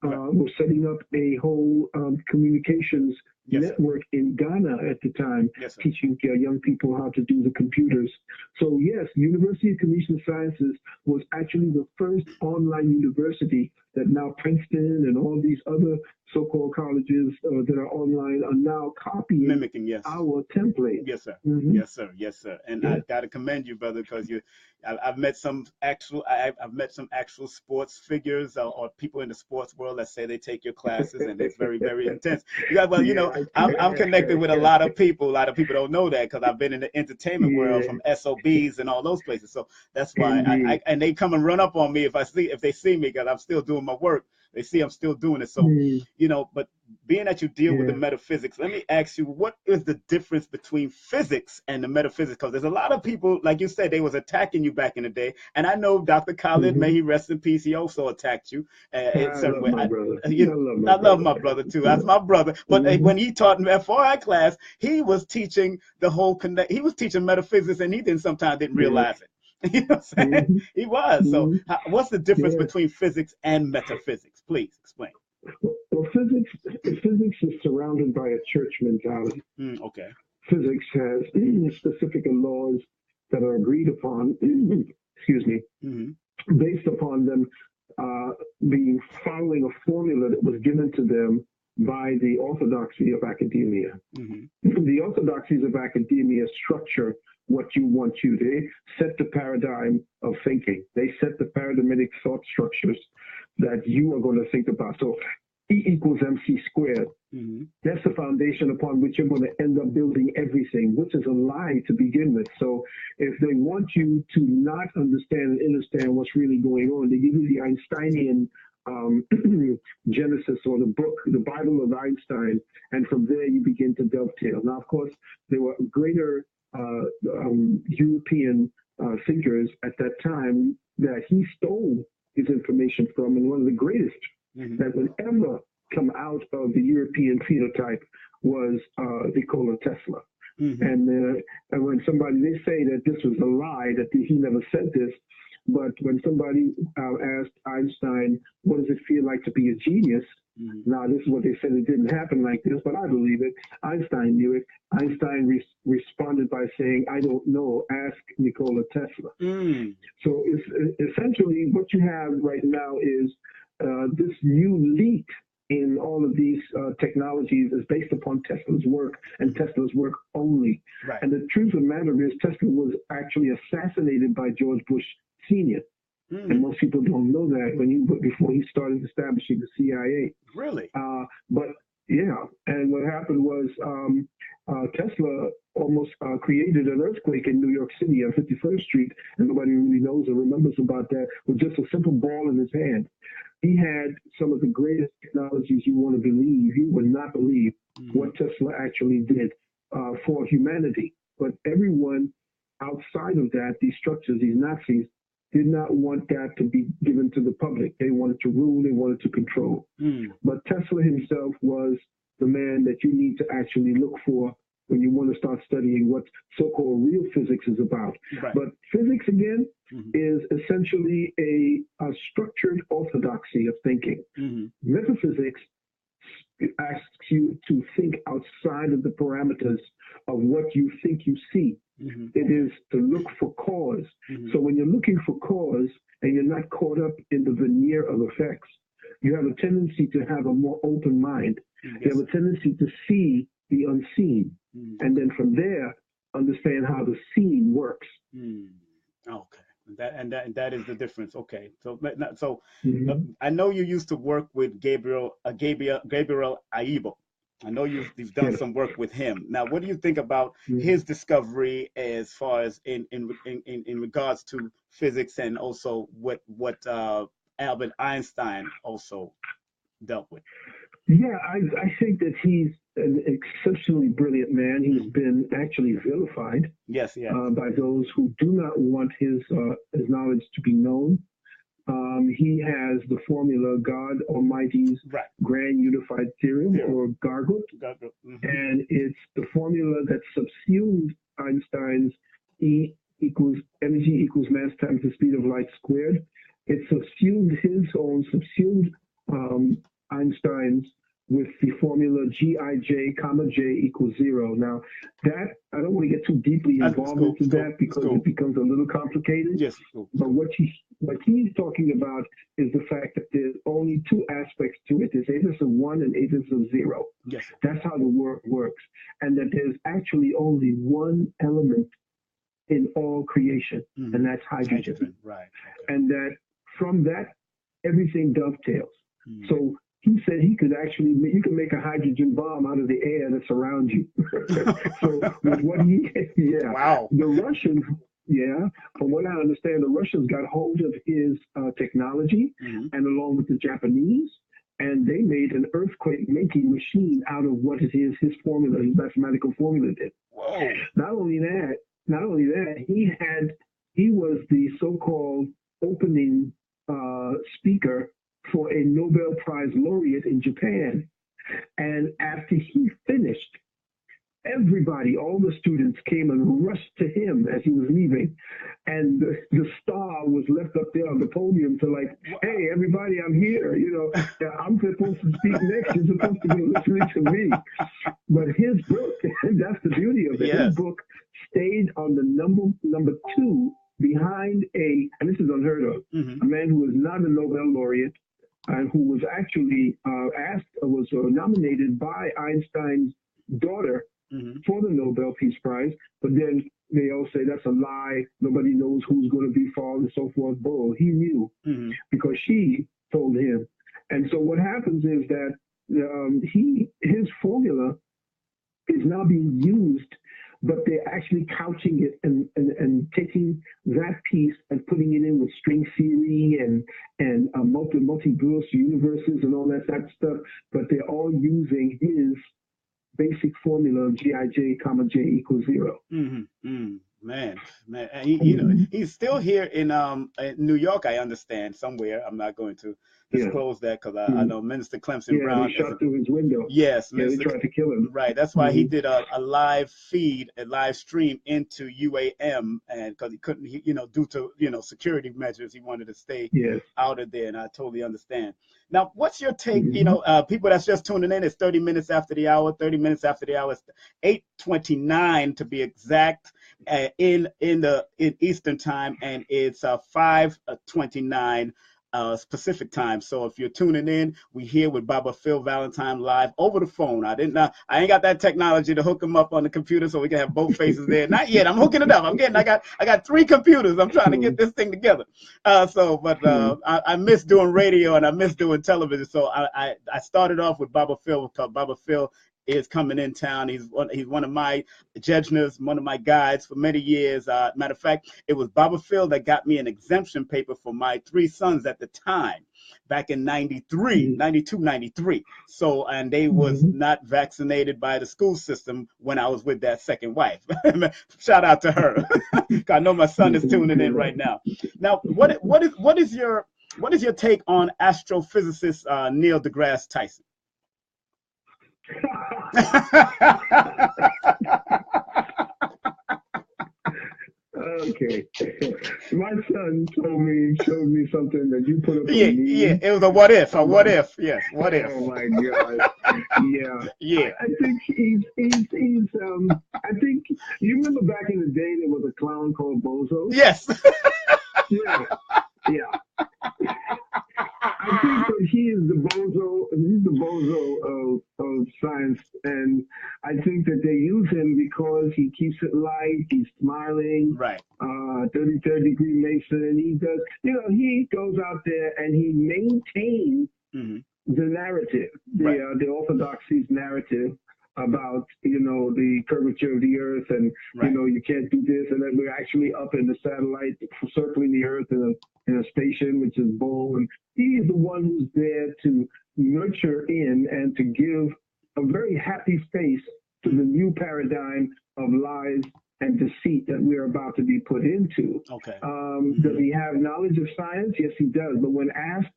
was setting up a whole communications network in Ghana at the time, teaching young people how to do the computers. So yes, University of Communication Sciences was actually the first online university that now Princeton and all these other so-called colleges that are online are now copying, mimicking our template. Yes, sir. And I got to commend you, brother, because I've met some actual sports figures or people in the sports world that say they take your classes, and it's very, very intense. I'm connected with a lot of people. A lot of people don't know that because I've been in the entertainment world from SOBs and all those places. So that's why and they come and run up on me if they see me because I'm still doing my work. They see I'm still doing it. So, but being that you deal with the metaphysics, let me ask you, what is the difference between physics and the metaphysics? Because there's a lot of people, like you said, they was attacking you back in the day. And I know Dr. Khalid, may he rest in peace, he also attacked you. I love my brother too. That's my brother. But when he taught in FRI class, he was teaching he was teaching metaphysics, and he sometimes didn't realize it. You know what I'm saying? He was. So what's the difference between physics and metaphysics? Please explain. Well, physics is surrounded by a church mentality. Okay. Physics has specific laws that are agreed upon, based upon them being following a formula that was given to them by the orthodoxy of academia. The orthodoxies of academia structure what you want to. They set the paradigm of thinking. They set the paradigmatic thought structures that you are going to think about. So E equals MC squared. That's the foundation upon which you're going to end up building everything, which is a lie to begin with. So if they want you to not understand and understand what's really going on, they give you the Einsteinian Genesis, or the Bible of Einstein, and from there you begin to dovetail. Now, of course, there were greater European thinkers at that time that he stole his information from, and one of the greatest that would ever come out of the European phenotype was Nikola Tesla. And when they say that this was a lie, that he never said this, but when somebody asked Einstein, what does it feel like to be a genius? Now, this is what they said. It didn't happen like this, but I believe it. Einstein knew it. Einstein responded by saying, I don't know, ask Nikola Tesla. So it's, essentially what you have right now is this new leap in all of these technologies is based upon Tesla's work and Tesla's work only. And the truth of the matter is Tesla was actually assassinated by George Bush Sr. And most people don't know that before he started establishing the CIA. Really? But yeah, and what happened was Tesla almost created an earthquake in New York City on 51st Street, and nobody really knows or remembers about that, with just a simple ball in his hand. He had some of the greatest technologies you want to believe. You would not believe what Tesla actually did for humanity. But everyone outside of that, these structures, these Nazis, did not want that to be given to the public. They wanted to rule, they wanted to control. But Tesla himself was the man that you need to actually look for when you want to start studying what so-called real physics is about. Right. But physics, again, is essentially a structured orthodoxy of thinking. Metaphysics asks you to think outside of the parameters of what you think you see. It is to look for cause. So when you're looking for cause and you're not caught up in the veneer of effects, you have a tendency to have a more open mind. You have a tendency to see the unseen. And then from there, understand how the seen works. Okay. That is the difference. Okay. So I know you used to work with Gabriel Aibo. I know you've done some work with him. Now, what do you think about his discovery as far as in regards to physics, and also what Albert Einstein also dealt with? Yeah, I think that he's an exceptionally brilliant man. He's been actually vilified by those who do not want his knowledge to be known. He has the formula God Almighty's Grand Unified Theorem, or Gargot, and it's the formula that subsumed Einstein's E equals energy equals mass times the speed of light squared. It subsumed Einstein's with the formula Gij, comma J equals 0. Now, that, I don't want to get too deeply involved into that because it becomes a little complicated. But what he's talking about is the fact that there's only two aspects to it. There's A of 1 and A of 0. That's how the world works. And that there's actually only one element in all creation, and that's hydrogen. And that from that, everything dovetails. So he said you can make a hydrogen bomb out of the air that's around you. So with what the Russians, from what I understand, the Russians got hold of his technology, and along with the Japanese, and they made an earthquake-making machine out of what it is his formula, his mathematical formula did. Not only that, he was the so-called opening speaker for a Nobel Prize laureate in Japan. And after he finished, everybody, all the students came and rushed to him as he was leaving. And the star was left up there on the podium to hey, everybody, I'm here. I'm supposed to speak next. You're supposed to be listening to me. But his book, that's the beauty of it. His book stayed on the number 2 behind and this is unheard of, a man who was not a Nobel laureate, and who was actually nominated by Einstein's daughter for the Nobel Peace Prize. But then they all say that's a lie. Nobody knows who's going to be followed and so forth. Bull. He knew because she told him. And so what happens is that his formula is now being used, but they're actually couching it and taking that piece and putting it in with string theory and multiverse universes and all that stuff. But they're all using his basic formula of Gij, comma J equals 0. Man, and he's still here in New York, I understand, somewhere. I'm not going to disclose that because I know Minister Clemson Brown. They shot through his window. Yes, they tried to kill him. Right, that's why he did a live feed, a live stream into UAM, and because he couldn't, due to security measures, he wanted to stay out of there, and I totally understand. Now, what's your take? People that's just tuning in, it's 30 minutes after the hour. 30 minutes after the hour, it's 8:29 to be exact. In Eastern time, and it's 5:29 Pacific time. So if you're tuning in, we here with Baba Phil Valentine live over the phone. I ain't got that technology to hook him up on the computer so we can have both faces there. Not yet. I'm hooking it up. I got 3 computers. I'm trying to get this thing together. I miss doing radio and I miss doing television. So I started off with Baba Phil because Baba Phil is coming in town. He's one of my judges, one of my guides for many years. Matter of fact, it was Baba Phil that got me an exemption paper for my 3 sons at the time, back in 93, 92, 93. So, and they was not vaccinated by the school system when I was with that second wife. Shout out to her. I know my son is tuning in right now. Now, what is your take on astrophysicist Neil deGrasse Tyson? Okay. My son showed me something that you put up. Yeah, it was a what if. Yes, what if. Oh my God. Yeah. Yeah. I think he's I think you remember back in the day there was a clown called Bozo? Yes. Yeah. I think that he's the bozo of science, and I think that they use him because he keeps it light, he's smiling, right. 33rd degree Mason, and he does, he goes out there and he maintains the narrative, the orthodoxy's narrative about, the curvature of the earth and, you can't do this, and then we're actually up in the satellite circling the earth in a station, which is Bull, and he's the one who's there to nurture in and to give a very happy face to the new paradigm of lies and deceit that we're about to be put into. Okay. Does he have knowledge of science? Yes, he does. But when asked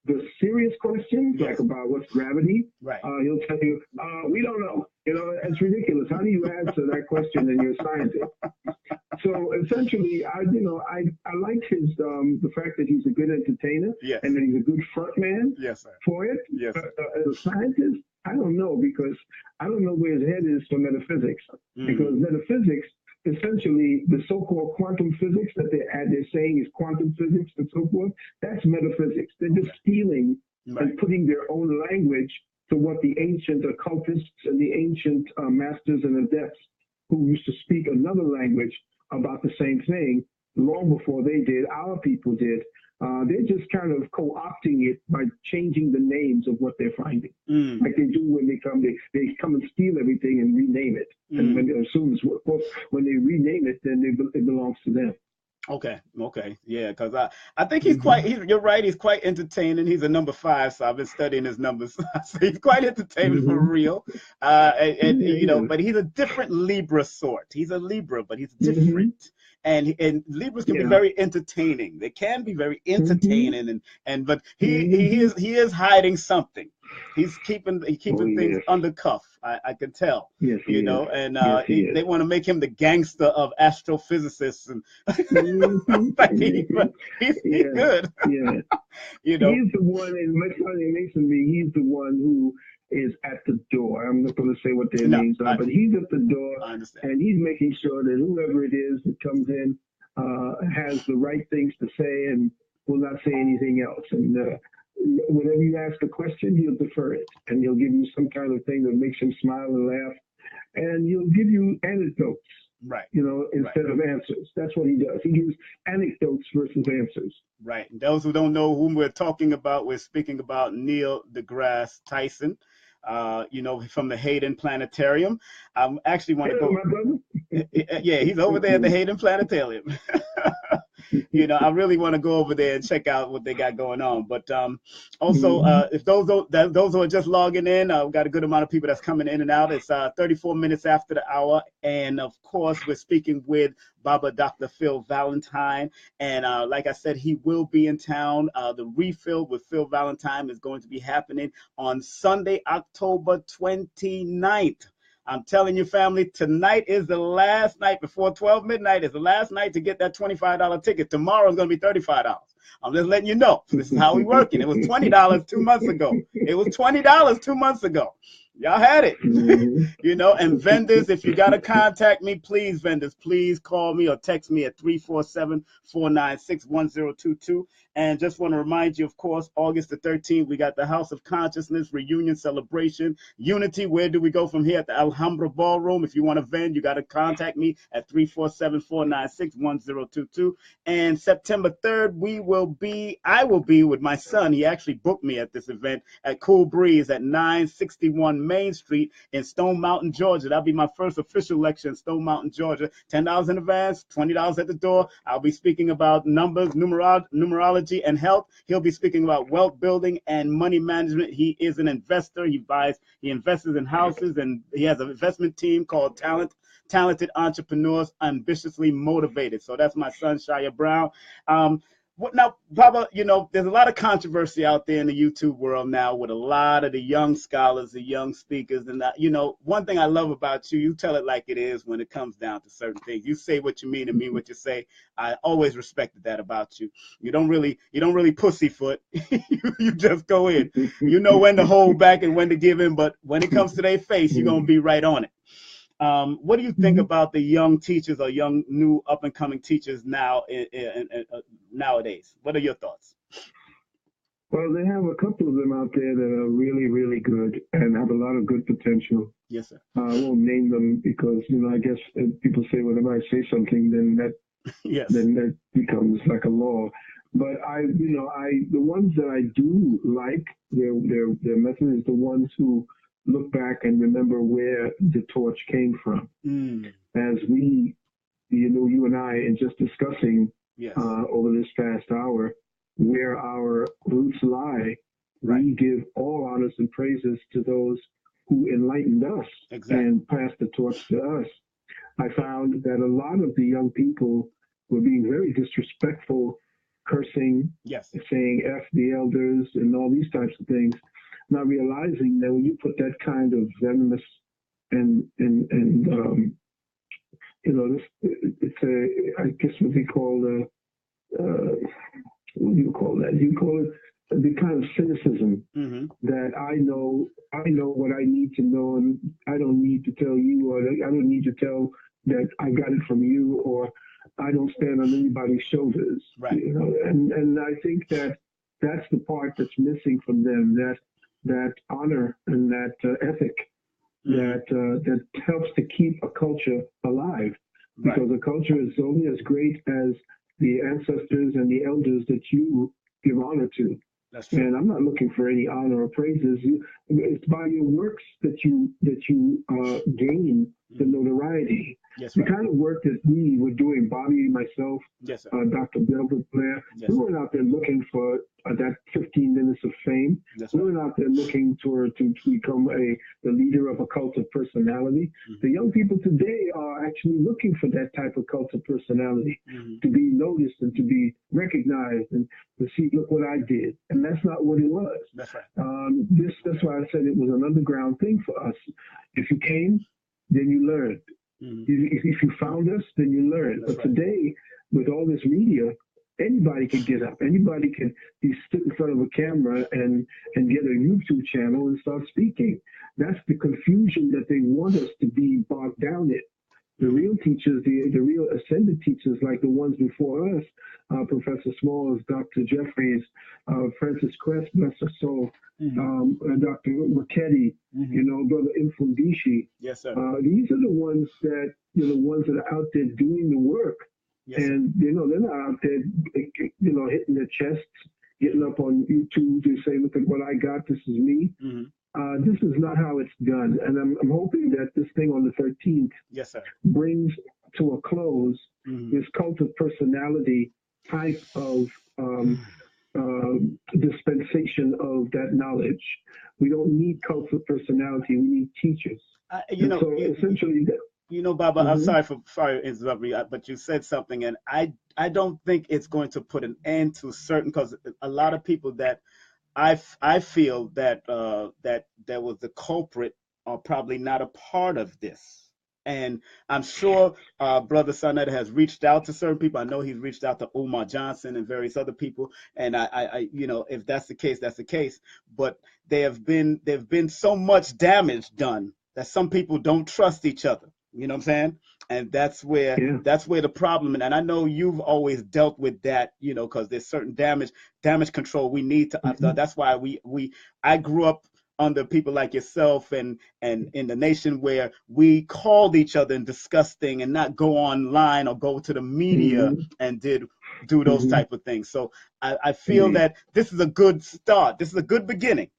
the serious questions, like about what's gravity, right. He'll tell you, we don't know. It's ridiculous. How do you answer that question and you're a scientist? So essentially, I like his the fact that he's a good entertainer, yes. and that he's a good front man, yes, sir. for it. Yes. As a scientist, I don't know, because I don't know where his head is for metaphysics. Because metaphysics, essentially, the so-called quantum physics that they're saying is quantum physics and so forth, that's metaphysics. They're just stealing and putting their own language to what the ancient occultists and the ancient masters and adepts who used to speak another language about the same thing long before they did, our people did. They're just kind of co-opting it by changing the names of what they're finding, like they do when they come and steal everything and rename it. And when they rename it, then it belongs to them. Okay, yeah, because I think you're right, he's quite entertaining. He's a number 5, so I've been studying his numbers. So he's quite entertaining for real. But he's a different Libra sort. He's a Libra, but he's different. And Libras can be very entertaining. They can be very entertaining, but he is hiding something. He's keeping things under cuff. I can tell. Yes, and they want to make him the gangster of astrophysicists, and but he's good. Yeah. He's the one in Masonry. He's the one who is at the door. I'm not going to say what their names are, but he's at the door, and he's making sure that whoever it is that comes in has the right things to say and will not say anything else. And whenever you ask a question, he'll defer it, and he'll give you some kind of thing that makes him smile and laugh, and he'll give you anecdotes, instead of answers. That's what he does. He gives anecdotes versus answers. Right. And those who don't know whom we're talking about, we're speaking about Neil deGrasse Tyson. From the Hayden Planetarium. I actually want to go. My brother? Yeah, he's over there at the Hayden Planetarium. I really want to go over there and check out what they got going on. But also, if those who are just logging in, we've got a good amount of people that's coming in and out. It's 34 minutes after the hour. And of course, we're speaking with Baba Dr. Phil Valentine. And like I said, he will be in town. The refill with Phil Valentine is going to be happening on Sunday, October 29th. I'm telling you, family, tonight is the last night before 12 midnight. Is the last night to get that $25 ticket. Tomorrow is going to be $35. I'm just letting you know. This is how we working. It was $20 2 months ago. It was $20 2 months ago. Y'all had it. And vendors, if you got to contact me, please, vendors, please call me or text me at 347-496-1022. And just want to remind you, of course, August the 13th, we got the House of Consciousness reunion celebration. Unity, where do we go from here? At the Alhambra Ballroom. If you want to vend, you got to contact me at 347-496-1022. And September 3rd, I will be with my son. He actually booked me at this event at Cool Breeze at 961 Main Street in Stone Mountain, Georgia. That'll be my first official lecture in Stone Mountain, Georgia. $10 in advance, $20 at the door. I'll be speaking about numbers, numerology, and health. He'll be speaking about wealth building and money management. He is an investor. He invests in houses, and he has an investment team called Talented Entrepreneurs, Ambitiously Motivated. So that's my son, Shia Brown. Now, Baba, there's a lot of controversy out there in the YouTube world now with a lot of the young scholars, the young speakers. And, one thing I love about you, you tell it like it is when it comes down to certain things. You say what you mean and mean what you say. I always respected that about you. You don't really pussyfoot. You just go in. You know when to hold back and when to give in. But when it comes to their face, you're going to be right on it. What do you think about the young teachers or young new up-and-coming teachers nowadays? What are your thoughts? Well, they have a couple of them out there that are really, really good and have a lot of good potential. Yes, sir. I won't name them because, I guess people say whenever I say something, then that then that becomes like a law. But the ones that I do like, their method is the ones who look back and remember where the torch came from. As we, you and I, and just discussing over this past hour, where our roots lie, we give all honors and praises to those who enlightened us and passed the torch to us. I found that a lot of the young people were being very disrespectful, cursing, saying F the elders, and all these types of things. Not realizing that when you put that kind of venomous and it's I guess what they call what do you call that? You call it the kind of cynicism that I know what I need to know, and I don't need to tell you, or I don't need to tell that I got it from you, or I don't stand on anybody's shoulders. Right. And I think that that's the part that's missing from them. That honor and that ethic that helps to keep a culture alive, because a culture is only as great as the ancestors and the elders that you give honor to. That's true. And I'm not looking for any honor or praises. It's by your works that you gain the notoriety. Yes, the kind of work that we were doing, Bobby, myself, Dr. Belvin Blair, we weren't out there looking for that 15 minutes of fame. We weren't out there looking to become the leader of a cult of personality. The young people today are actually looking for that type of cult of personality, to be noticed and to be recognized and to see, look what I did. And that's not what it was. That's right. That's why I said it was an underground thing for us. If you came, then you learned. If you found us, then you learned. But today, with all this media, anybody can get up. Anybody can sit in front of a camera and get a YouTube channel and start speaking. That's the confusion that they want us to be bogged down in. The real teachers, the real ascended teachers, like the ones before us, Professor Smalls, Dr. Jeffries, Francis Crest, bless her soul, Dr. Ricchetti, Brother Infundishi. Yes, sir. These are the ones that are out there doing the work. Yes, and they're not out there, hitting their chests, getting up on YouTube to say, look at what I got, this is me. This is not how it's done. And I'm hoping that this thing on the 13th brings to a close this cult of personality type of dispensation of that knowledge. We don't need cults of personality. We need teachers. Essentially, Baba, I'm sorry to interrupt you, but you said something, and I don't think it's going to put an end to certain, because a lot of people that I feel that that was the culprit are probably not a part of this. And I'm sure Brother Sonetta has reached out to certain people. I know he's reached out to Umar Johnson and various other people. And I if that's the case, that's the case. But there've been so much damage done that some people don't trust each other. You know what I'm saying? And that's where the problem, and I know you've always dealt with that, you know, because there's certain damage control we need to. That's why I grew up under people like yourself and in the nation where we called each other and discussed things and not go online or go to the media and do those type of things. So I feel that this is a good start. This is a good beginning.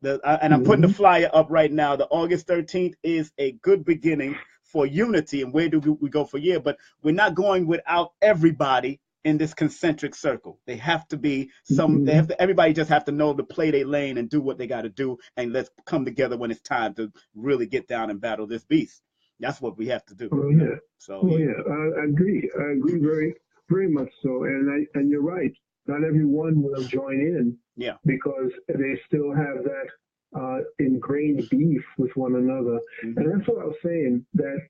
And I'm putting the flyer up right now. The August 13th is a good beginning for unity. And where do we go for year? But we're not going without everybody in this concentric circle. They have to be everybody just have to know to play their lane and do what they got to do. And let's come together when it's time to really get down and battle this beast. That's what we have to do. Oh, yeah. So, I agree. I agree very, very much so. And you're right. Not everyone will join in. Yeah. Because they still have that ingrained beef with one another. And that's what I was saying, that,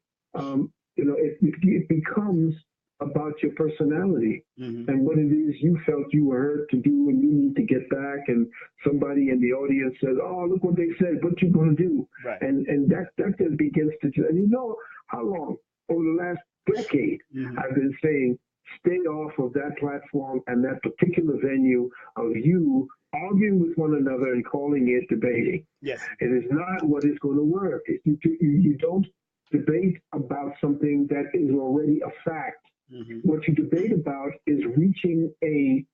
you know, it becomes about your personality and what it is you felt you were hurt to do and you need to get back. And somebody in the audience says, oh, look what they said, what you going to do? Right. And that then begins to, and you know how long, over the last decade, I've been saying, stay off of that platform and that particular venue of you arguing with one another and calling it debating. Yes. It is not what is going to work. You don't debate about something that is already a fact. What you debate about is reaching a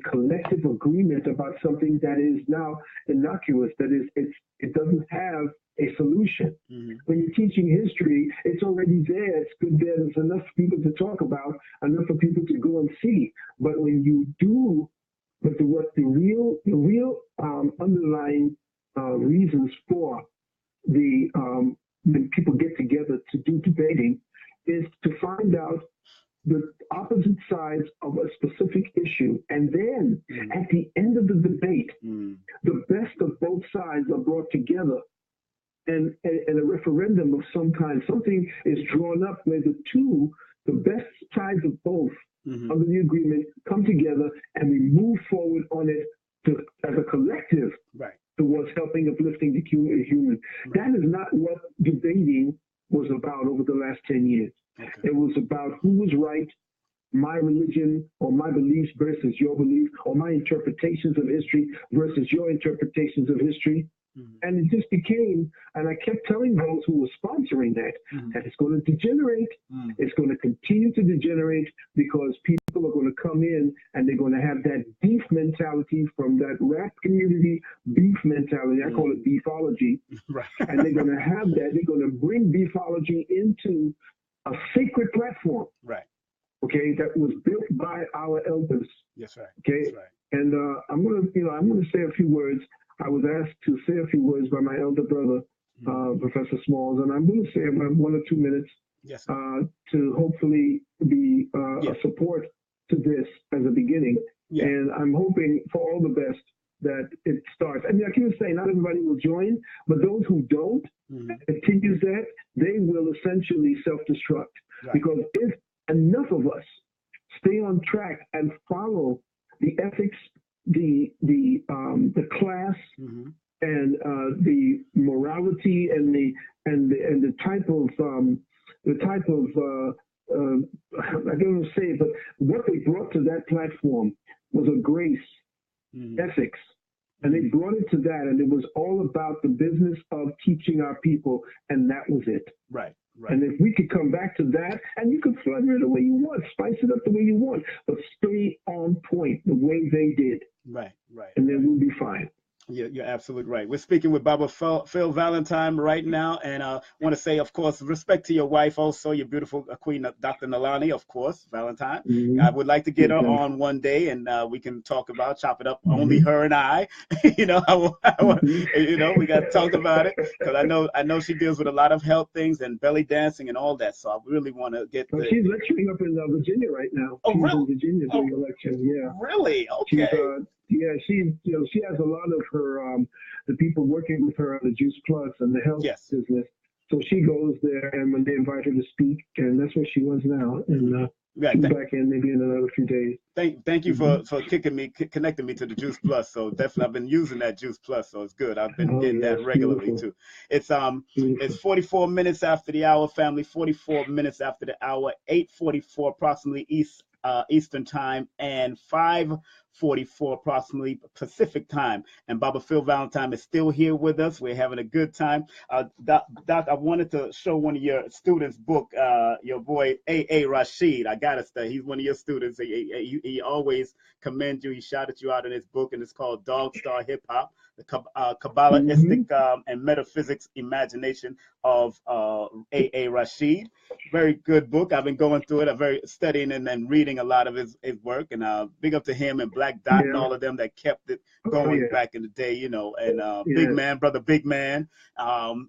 collective agreement about something that is now innocuous, that is, it doesn't have a solution. When you're teaching history, it's already there. It's good there. There's enough people to talk about, enough for people to go and see. But when you do, what the real underlying reasons for the when people get together to do debating is to find out the opposite sides of a specific issue. And then at the end of the debate, the best of both sides are brought together and a referendum of some kind. Something is drawn up where the best sides of both under the agreement come together and we move forward on it as a collective towards helping uplifting the human. That is not what debating was about over the last 10 years. It was about who was right, my religion or my beliefs versus your belief, or my interpretations of history versus your interpretations of history. And it just became, and I kept telling those who were sponsoring that it's going to degenerate. It's going to continue to degenerate because people are going to come in and they're going to have that beef mentality from that rap community, beef mentality. I call it beefology. And they're going to have that. They're going to bring beefology into a sacred platform. Okay, that was built by our elders. Okay, and I'm going to say a few words. I was asked to say a few words by my elder brother, Professor Smalls, and I'm going to say about 1 or 2 minutes to hopefully be a support to this as a beginning. And I'm hoping for all the best that it starts. And like you were saying, not everybody will join, but those who don't continue that, they will essentially self-destruct. Because if enough of us stay on track and follow the ethics, the class, and the morality and the type of I don't want to say it, but what they brought to that platform was a grace, ethics, and they brought it to that, and it was all about the business of teaching our people, and that was it. And if we could come back to that, and you could flavor it the way you want, spice it up the way you want, but stay on point the way they did. And then we'll be fine. You're absolutely right. We're speaking with Baba Phil Valentine right now, and I want to say, of course, respect to your wife also, your beautiful Queen Dr. Nalani, of course, Valentine. I would like to get her on one day, and we can chop it up, only her and I. You know, we got to talk about it, because I know she deals with a lot of health things and belly dancing and all that, so I really want to get she's lecturing up in Virginia right now. Oh, she's really? in Virginia doing a lecture, Really? Okay. She has a lot of her the people working with her on the Juice Plus and the health business. So she goes there, and when they invite her to speak, and that's where she was now. And Yeah, be back in maybe in another few days. thank you for connecting me to the Juice Plus. So definitely, I've been using that Juice Plus, so it's good. I've been Oh getting yes, that regularly beautiful, too. It's beautiful. 44 minutes after the hour, family. 44 minutes after the hour. 8:44 approximately Eastern time, and 5:44 approximately Pacific time. And Baba Phil Valentine is still here with us. We're having a good time. Doc, I wanted to show one of your students' book. Your boy A. Rashid. I gotta say, he's one of your students. He always commends you. He shouted you out in his book, and it's called Dog Star Hip Hop: The Kabbalistic and Metaphysics Imagination of A. Rashid. Very good book. I've been going through it. I'm very studying and reading a lot of his work. And big up to him and Black Dot and Yeah. all of them that kept it Oh going yeah. back in the day, you know. And Big Yes. Man, brother Big Man,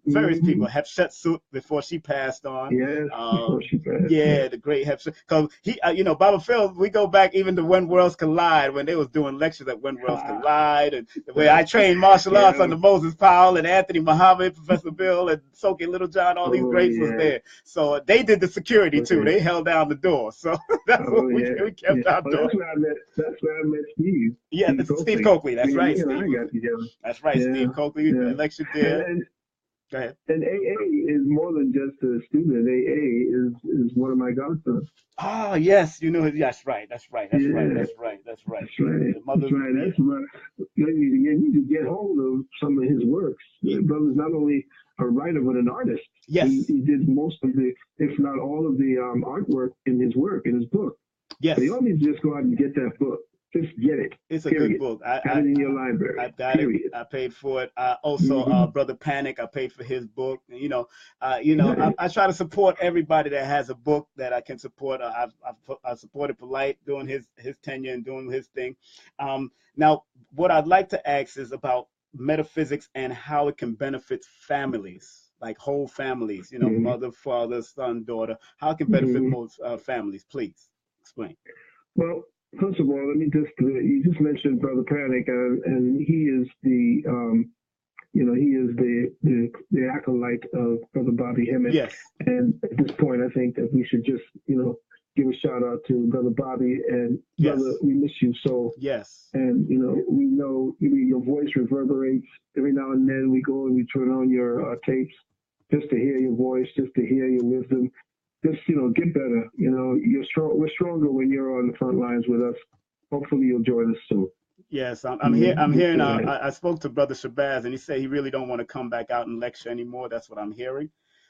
various people. Hatshepsut before she passed on. Yes. Before she passed. Yeah. Yeah, the great Hatshepsut. Because he, Baba Phil, we go back even to When Worlds Collide, when they was doing lectures at When Worlds Collide, and where I trained martial arts under Moses Powell and Anthony Muhammad, Professor Bill, and Soke Littlejohn. All these Oh greats was yeah. there. So they did the security too. Okay. They held down the door. So that's Oh what we yeah. kept our Well, door. That's where I met Steve. Yeah, Steve Steve Coakley. Coakley. That's right. He and Steve I was. got together. That's right. Yeah. Steve Coakley Yeah. lectured there. And Go ahead. and AA is more than just a student. AA is one of my godsons. Oh yes, you know. That's right. That's right. That's right. Yeah. That's right. That's right. That's right. The That's mother's. right. That's right. You need to get hold of some of his works. The brother's not only a writer but an artist. Yes. He did most of the, if not all of the artwork in his work, in his book. Yes. So you all need to just go out and get that book. Just get it. It's a Period. good book. Have it in your library. I've got Period. it. I paid for it. Also, Brother Panic, I paid for his book. I try to support everybody that has a book that I can support. I've supported Polite doing his tenure and doing his thing. Now, what I'd like to ask is about metaphysics and how it can benefit families, like whole families. Mother, father, son, daughter. How it can benefit most families? Please explain. Well, first of all, let me you just mentioned Brother Panic, and he is the, the acolyte of Brother Bobby Hemmett. Yes. And at this point, I think that we should just, give a shout out to Brother Bobby and Brother, we miss you so. Yes. And, we know your voice reverberates every now and then. We go and we turn on your tapes just to hear your voice, just to hear your wisdom. Just, get better. You're strong. We're stronger when you're on the front lines with us. Hopefully you'll join us soon. Yes, I'm here. I'm hearing. I spoke to Brother Shabazz, and he said he really don't want to come back out and lecture anymore. That's what I'm hearing.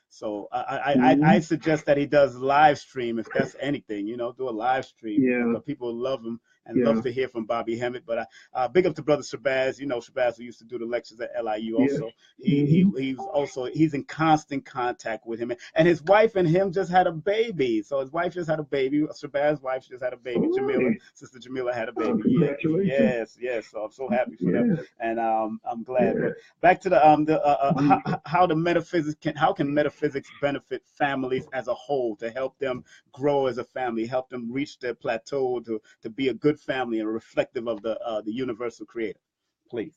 So I suggest that he does live stream if that's anything. Do a live stream. Yeah. People love him and love to hear from Bobby Hemmett. But big up to Brother Shabazz. Shabazz who used to do the lectures at LIU also. He's in constant contact with him, and his wife and him just had a baby. So his wife just had a baby. Shabazz's wife just had a baby. Jamila, Sister Jamila had a baby. Congratulations. Yes. So I'm so happy for them, and I'm glad. But back to the how can metaphysics benefit families as a whole to help them grow as a family, help them reach their plateau to be a good family and reflective of the universal creator? Please.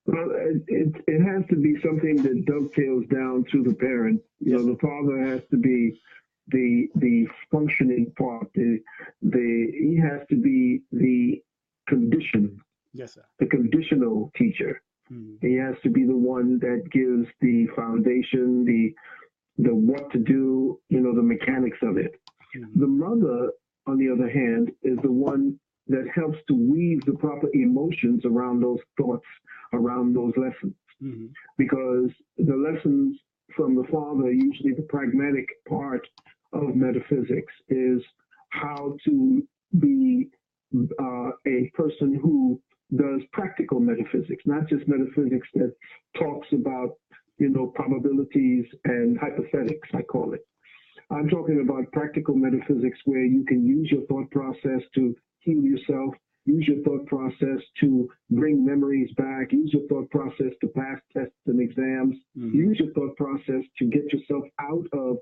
Well, it has to be something that dovetails down to the parent. The father has to be the functioning part. He has to be the condition. Yes, sir. The conditional teacher. He has to be the one that gives the foundation, the what to do, the mechanics of it. The mother, on the other hand, is the one that helps to weave the proper emotions around those thoughts, around those lessons. Because the lessons from the father, usually the pragmatic part of metaphysics, is how to be a person who does practical metaphysics, not just metaphysics that talks about, probabilities and hypothetics, I call it. I'm talking about practical metaphysics where you can use your thought process to heal yourself, use your thought process to bring memories back, use your thought process to pass tests and exams, use your thought process to get yourself out of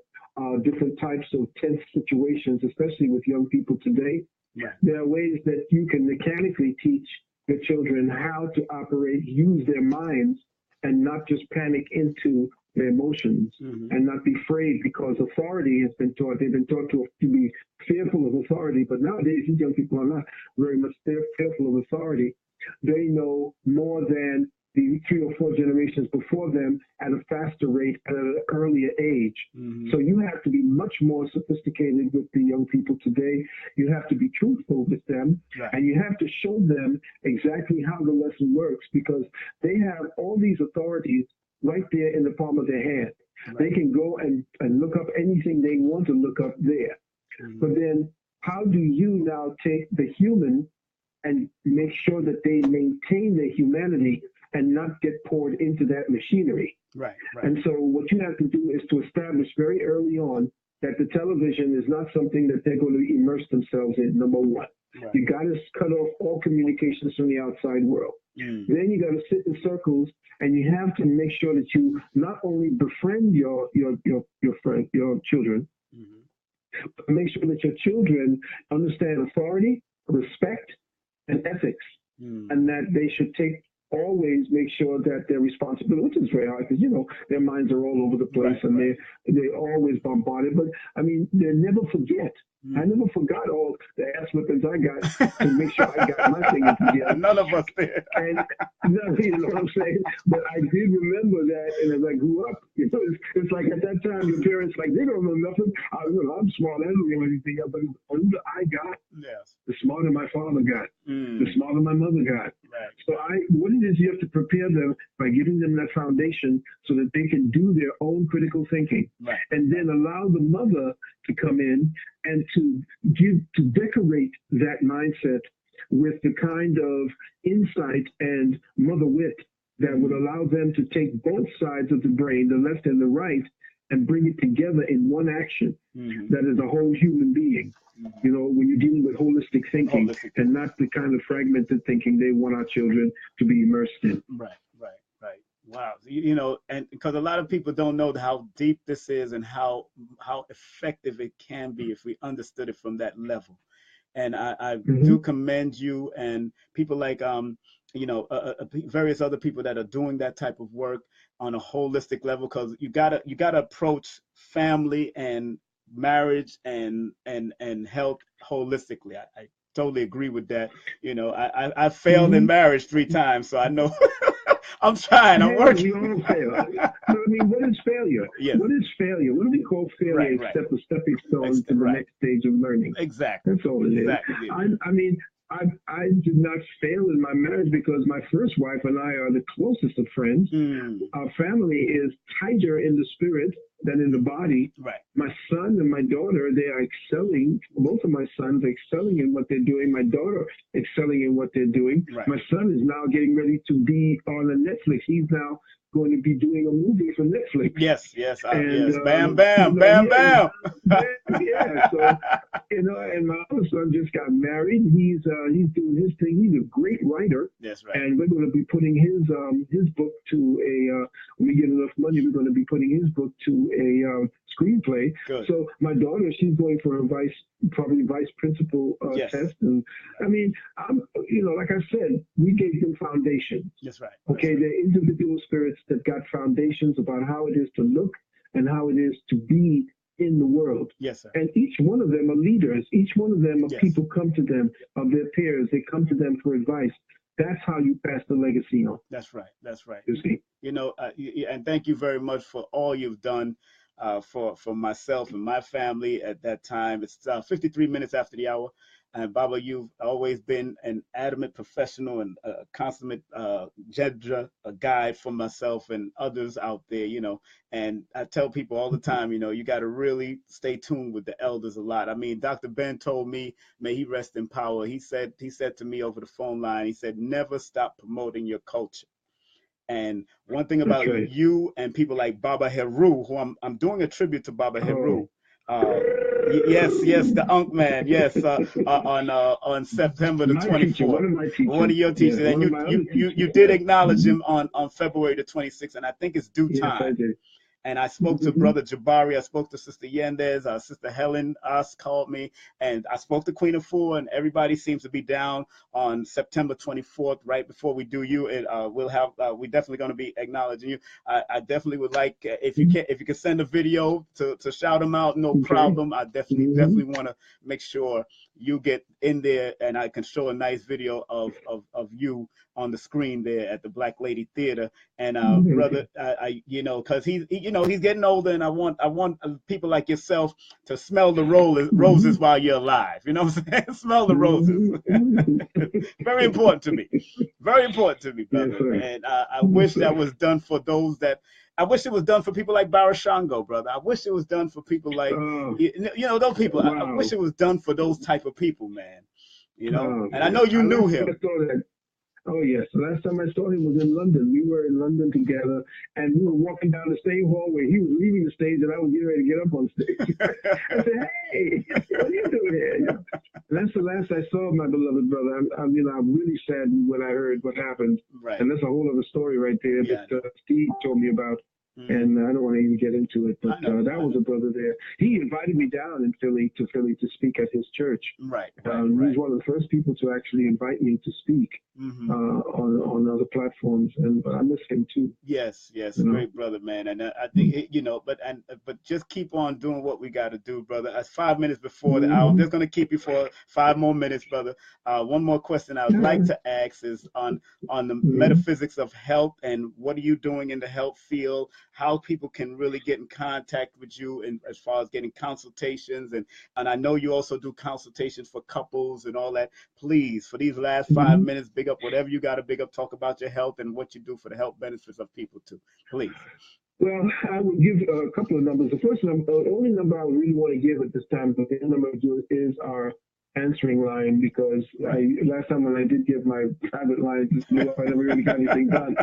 different types of tense situations, especially with young people today. Right. There are ways that you can mechanically teach your children how to operate, use their minds, and not just panic into their emotions, and not be afraid, because authority has been taught. They've been taught to be fearful of authority, but nowadays these young people are not very much fearful of authority. They know more than the 3 or 4 generations before them at a faster rate at an earlier age. So you have to be much more sophisticated with the young people today. You have to be truthful with them, and you have to show them exactly how the lesson works, because they have all these authorities right there in the palm of their hand. They can go and look up anything they want to look up there. But then how do you now take the human and make sure that they maintain their humanity and not get poured into that machinery? And so what you have to do is to establish very early on that the television is not something that they're going to immerse themselves in, number one. You got to cut off all communications from the outside world. Then you got to sit in circles, and you have to make sure that you not only befriend your children, but make sure that your children understand authority, respect, and ethics, and that they should always make sure that their responsibility, which is very hard, because their minds are all over the place, and they're always bombarded. But I mean, they never forget. I never forgot all the ass whippings I got to make sure I got my thing together. None of us did. And you know what I'm saying? But I did remember that, and as I grew up, it's like at that time, your parents they don't know nothing. I'm smart. I don't know anything else. But the older I got, the smarter my father got, the smarter my mother got. So what it is, you have to prepare them by giving them that foundation so that they can do their own critical thinking, and then allow the mother to come in and to decorate that mindset with the kind of insight and mother wit that would allow them to take both sides of the brain, the left and the right, and bring it together in one action that is a whole human being. When you're dealing with holistic thinking and not the kind of fragmented thinking they want our children to be immersed in. Wow. And because a lot of people don't know how deep this is and how effective it can be if we understood it from that level. And I do commend you and people like, various other people that are doing that type of work on a holistic level, because you gotta approach family and marriage and health holistically. I totally agree with that. I failed in marriage 3 times, so I know. I'm trying. I'm working. We all fail. I mean, what is failure? What is failure? What do we call failure except a stepping stone to the next stage of learning? Exactly. That's all it is. I did not fail in my marriage because my first wife and I are the closest of friends. Our family is tighter in the spirit than in the body. My son and my daughter, they are excelling. Both of my sons are excelling in what they're doing. My daughter excelling in what they're doing. My son is now getting ready to be on a Netflix. He's now going to be doing a movie for Netflix. Yes. Bam, bam, bam, bam. So, and my other son just got married. He's doing his thing. He's a great writer. That's right. And we're going to be putting his book to when we get enough money, we're going to be putting his book to a screenplay. Good. So my daughter, she's going for a vice principal test. And I mean, like I said, we gave them foundation. That's right. Okay, they're individual spirits that got foundations about how it is to look and how it is to be in the world. Yes, sir. And each one of them are leaders. Each one of them are people come to them, of their peers. They come to them for advice. That's how you pass the legacy on. That's right. You see? And thank you very much for all you've done for myself and my family at that time. It's 53 minutes after the hour. And Baba, you've always been an adamant professional and a consummate jedra, a guide for myself and others out there, And I tell people all the time, you got to really stay tuned with the elders a lot. I mean, Dr. Ben told me, may he rest in power. He said to me over the phone line, he said, never stop promoting your culture. And one thing about you and people like Baba Heru, who I'm doing a tribute to Baba Heru. Yes, the Unk Man. Yes, on September the 24th. One of your teachers, and you did acknowledge him on February the 26th, and I think it's due time. Yes, I did. And I spoke to Brother Jabari. I spoke to Sister Yendez. Sister Helen called me, and I spoke to Queen Afua, and everybody seems to be down on September 24th, right before we do you. And we're definitely going to be acknowledging you. I definitely would like, if you can send a video to shout them out, no problem. I definitely want to make sure you get in there, and I can show a nice video of you on the screen there at the Black Lady Theater. And brother, because he's getting older, and I want people like yourself to smell the roses while you're alive. You know what I'm saying? Smell the roses. Very important to me. Very important to me, brother. Yes, and I wish that was done for those that. I wish it was done for people like Barashango, brother. I wish it was done for people like those people. Wow. I wish it was done for those type of people, man. And I know you knew him. Oh, yes. The last time I saw him was in London. We were in London together, and we were walking down the same hallway. He was leaving the stage, and I was getting ready to get up on stage. I said, hey, what are you doing here? And that's the last I saw of my beloved brother. I'm really sad when I heard what happened. Right. And that's a whole other story right there that Steve told me about. And I don't want to even get into it, but that was a brother there. He invited me down in Philly to speak at his church. Right. He was one of the first people to actually invite me to speak on other platforms, and I miss him too. Yes, great brother, man. And I think but just keep on doing what we got to do, brother. It's 5 minutes before the hour. I'm just gonna keep you for 5 more minutes, brother. One more question I would like to ask is on the metaphysics of health, and what are you doing in the health field? How people can really get in contact with you, and as far as getting consultations, and I know you also do consultations for couples and all that. Please, for these last 5 minutes, big up whatever you got to big up. Talk about your health and what you do for the health benefits of people too. Please. Well, I will give a couple of numbers. The first number, the only number I really want to give at this time, but the number is our answering line, because last time when I did give my private line, I never really got anything done.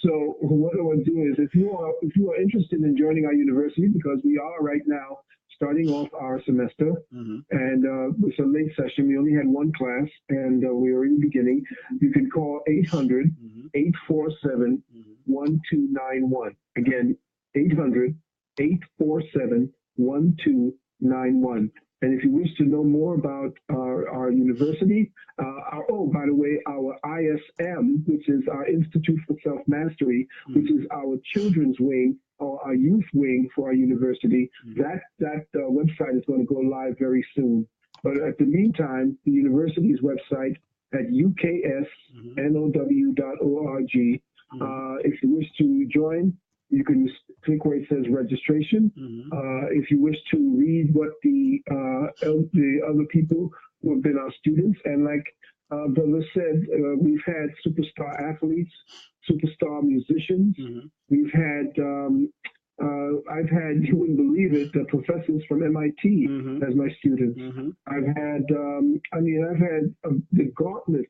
So what I want to do is, if you are interested in joining our university, because we are right now starting off our semester, and it's a late session. We only had one class, and we are in the beginning. You can call 800-847-1291. Again, 800-847-1291. And if you wish to know more about our university, by the way, our ISM, which is our Institute for Self-Mastery, which is our children's wing or our youth wing for our university, that website is going to go live very soon. But at the meantime, the university's website at uksnow.org. If you wish to join, you can click where it says registration. If you wish to read what the other people who have been our students, and like Brother said, we've had superstar athletes, superstar musicians. We've had, I've had, you wouldn't believe it, professors from MIT as my students. I've had, I've had the gauntlet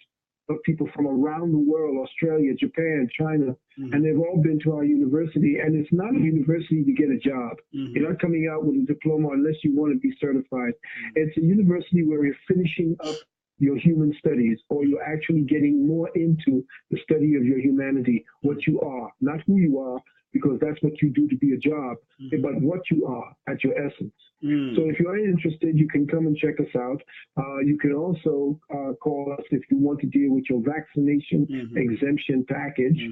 of people from around the world, Australia, Japan, China, and they've all been to our university. And it's not a university to get a job. You're not coming out with a diploma unless you want to be certified. It's a university where you're finishing up your human studies, or you're actually getting more into the study of your humanity, what you are, not who you are, because that's what you do to be a job, but what you are at your essence. So if you're interested, you can come and check us out. You can also call us if you want to deal with your vaccination exemption package.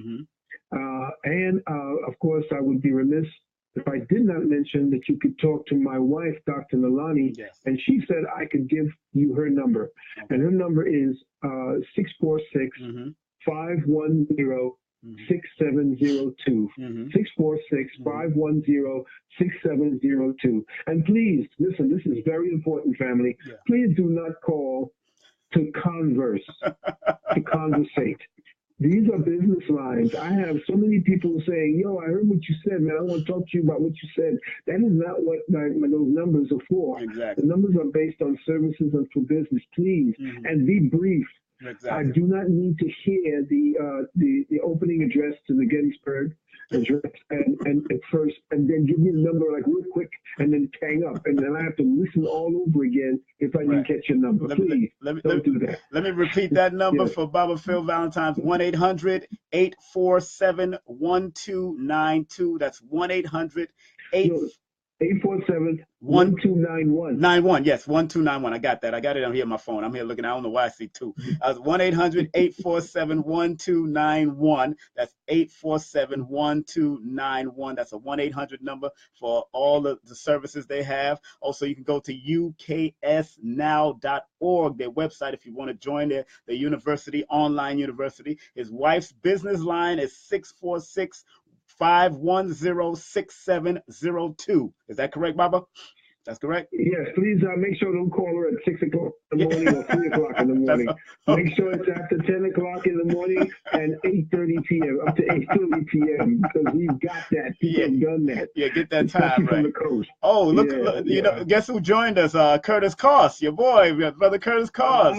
And of course, I would be remiss if I did not mention that you could talk to my wife, Dr. Nalani, and she said I could give you her number. And her number is 646-510-6702. 646-510-6702. And please, listen, this is very important, family. Please do not call to converse, to conversate. These are business lines. I have so many people saying, yo, I heard what you said, man. I want to talk to you about what you said. That is not what those numbers are for. The numbers are based on services and for business. Please, and be brief. I do not need to hear the opening address to the Gettysburg address and at first, and then give me the number like real quick, and then hang up, and then I have to listen all over again if I didn't catch your number. Please, don't do that. Let me repeat that number for Baba Phil Valentine's: 1-800-847-1292. That's 1-800-8. No, 847-1291. 91, yes, 1291. I got that. I got it on here on my phone. I'm here looking. I don't know why I see two. 1-800-847-1291. That's 847-1291. That's a 1-800 number for all of the services they have. Also, you can go to uksnow.org, their website, if you want to join their university, online university. His wife's business line is 646-510-6702. Is that correct, Baba? That's correct? Yes, please make sure don't call her at 6 o'clock in the morning or 3 o'clock in the morning. Make sure it's after 10 o'clock in the morning and 8:30 p.m., up to 8:30 p.m., because we've got that. People have done that. Yeah, get that time right. From the coast. Oh, look, you know, guess who joined us? Curtis Koss, your boy, Brother Curtis Koss,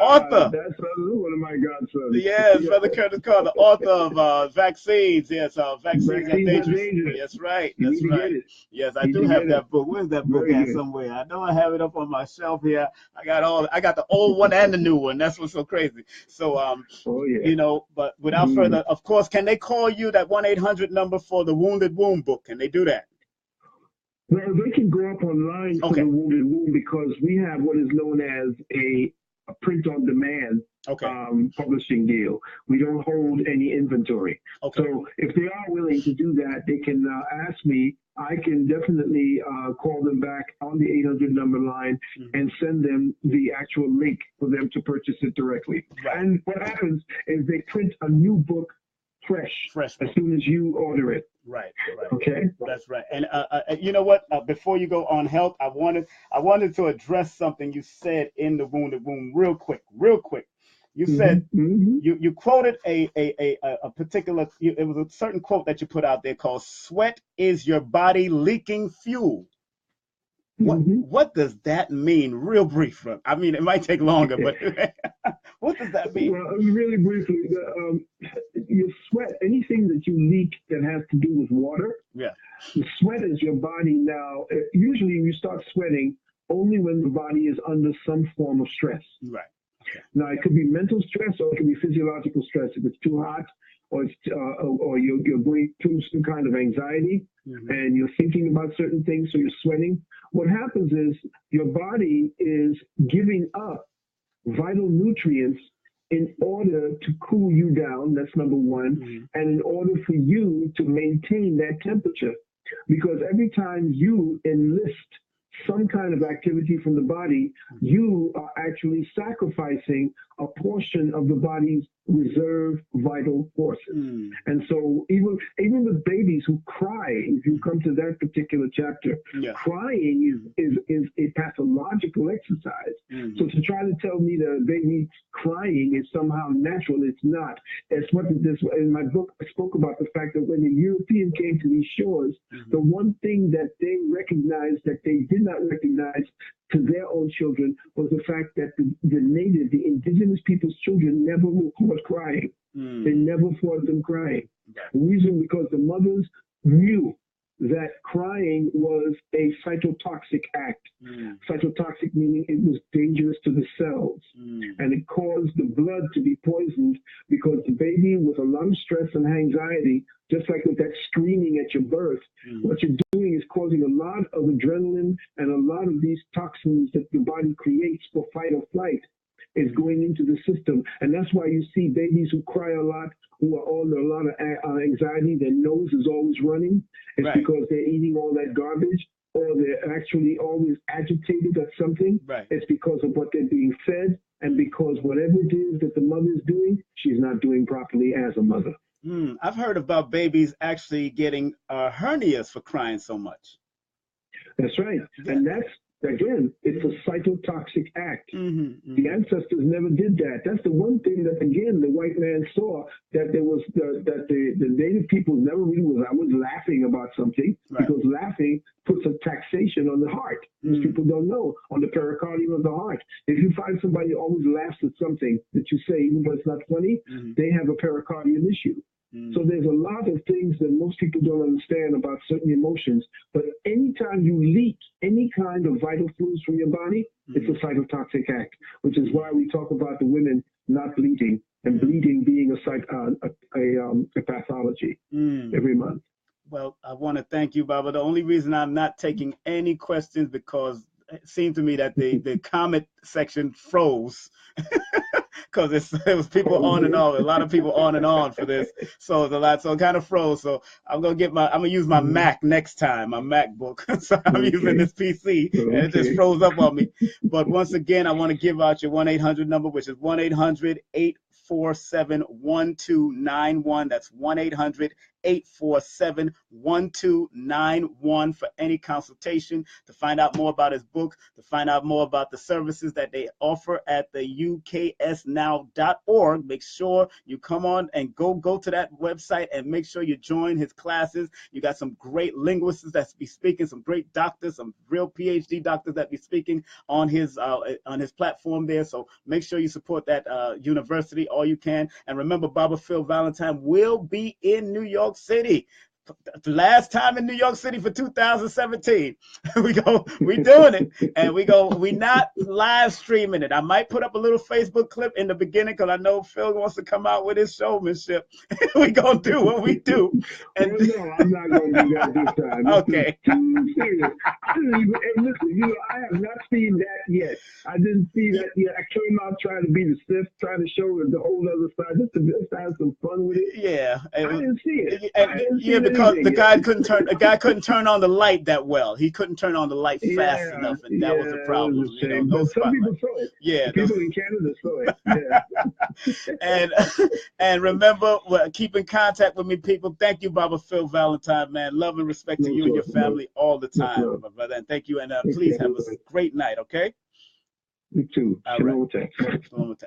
author. That's one of my godsons. Yes, Brother Curtis Koss, the author of Vaccines. Yes, Vaccines Are Dangerous. That's right. That's right. Yes, I do have that book. Where's that book at somewhere? I know I have it up on my shelf here. I got the old one and the new one. That's what's so crazy. So, you know, but without further, of course, can they call you that 1-800 number for the Wounded Womb book? Can they do that? Well, they can go up online for the Wounded Womb, because we have what is known as a print on demand publishing deal. We don't hold any inventory. So if they are willing to do that, they can ask me. I can definitely call them back on the 800 number line and send them the actual link for them to purchase it directly. And what happens is they print a new book fresh as soon as you order it. Right. Okay. That's right. And you know what? Before you go on health, I wanted to address something you said in the Wounded Womb real quick. You said you quoted a particular. It was a certain quote that you put out there called "Sweat is your body leaking fuel." What does that mean? Real brief. I mean, it might take longer, but what does that mean? Well, really briefly, your sweat, anything that you leak that has to do with water, the sweat is your body now. Usually you start sweating only when the body is under some form of stress. Right. Now, it could be mental stress or it could be physiological stress. If it's too hot or it's or you're going through some kind of anxiety and you're thinking about certain things, so you're sweating, what happens is your body is giving up vital nutrients in order to cool you down. That's number one. And in order for you to maintain that temperature, because every time you enlist some kind of activity from the body, you are actually sacrificing a portion of the body's reserve vital forces. And so even with babies who cry, if you come to that particular chapter, crying is a pathological exercise. So to try to tell me that a baby crying is somehow natural, it's not. It's what this in my book I spoke about the fact that when the European came to these shores, the one thing that they recognized that they did not recognize to their own children was the fact that the indigenous people's children never were caught crying. They never fought them crying. The reason, because the mothers knew that crying was a cytotoxic act. Cytotoxic meaning it was dangerous to the cells. And it caused the blood to be poisoned, because the baby with a lot of stress and anxiety, just like with that screaming at your birth, what you're doing is causing a lot of adrenaline and a lot of these toxins that the body creates for fight or flight is going into the system. And that's why you see babies who cry a lot, who are under a lot of anxiety, their nose is always running. It's because they're eating all that garbage, or they're actually always agitated at something. It's because of what they're being fed, and because whatever it is that the mother is doing, she's not doing properly as a mother. I've heard about babies actually getting hernias for crying so much. That's right. And that's, again, it's a cytotoxic act. The ancestors never did that. That's the one thing that, again, the white man saw, that there was that the native people never really was laughing about something, because laughing puts a taxation on the heart. Most people don't know, on the pericardium of the heart. If you find somebody who always laughs at something that you say, even though it's not funny, they have a pericardium issue. So there's a lot of things that most people don't understand about certain emotions. But anytime you leak any kind of vital fluids from your body, it's a cytotoxic act, which is why we talk about the women not bleeding and bleeding being a pathology every month. Well, I want to thank you, Baba. The only reason I'm not taking any questions because it seemed to me that the comment section froze because it was people on and on, a lot of people on and on for this. So it's a lot, so it kind of froze. So I'm gonna use my Mac next time, my MacBook. So I'm using this PC and it just froze up on me. But once again, I want to give out your 1-800 number, which is 1-800-847-1291. That's 1-800-847-1291 for any consultation, to find out more about his book, to find out more about the services that they offer at the uksnow.org. Make sure you come on and go to that website and make sure you join his classes. You got some great linguists that be speaking, some great doctors, some real PhD doctors that be speaking on his platform there. So make sure you support that university all you can. And remember, Baba Phil Valentine will be in New York City. Last time in New York City for 2017. we doing it, and we not live streaming it. I might put up a little Facebook clip in the beginning because I know Phil wants to come out with his showmanship. We gonna do what we do. And no, I'm not gonna do that this time. Okay. Too serious. Listen, I have not seen that yet. I didn't see that yet. I came out trying to be the stiff, trying to show the whole other side, just to have some fun with it. Yeah, I didn't see it. Because the guy couldn't turn on the light that well. He couldn't turn on the light fast enough, and that was the problem. Was but some people saw it. Yeah, people in Canada saw it. Yeah. and remember, keep in contact with me, people. Thank you, Baba Phil Valentine, man. Love and respect to you and your family all the time, my brother. And thank you, and please have a great night. Okay. You too. All right.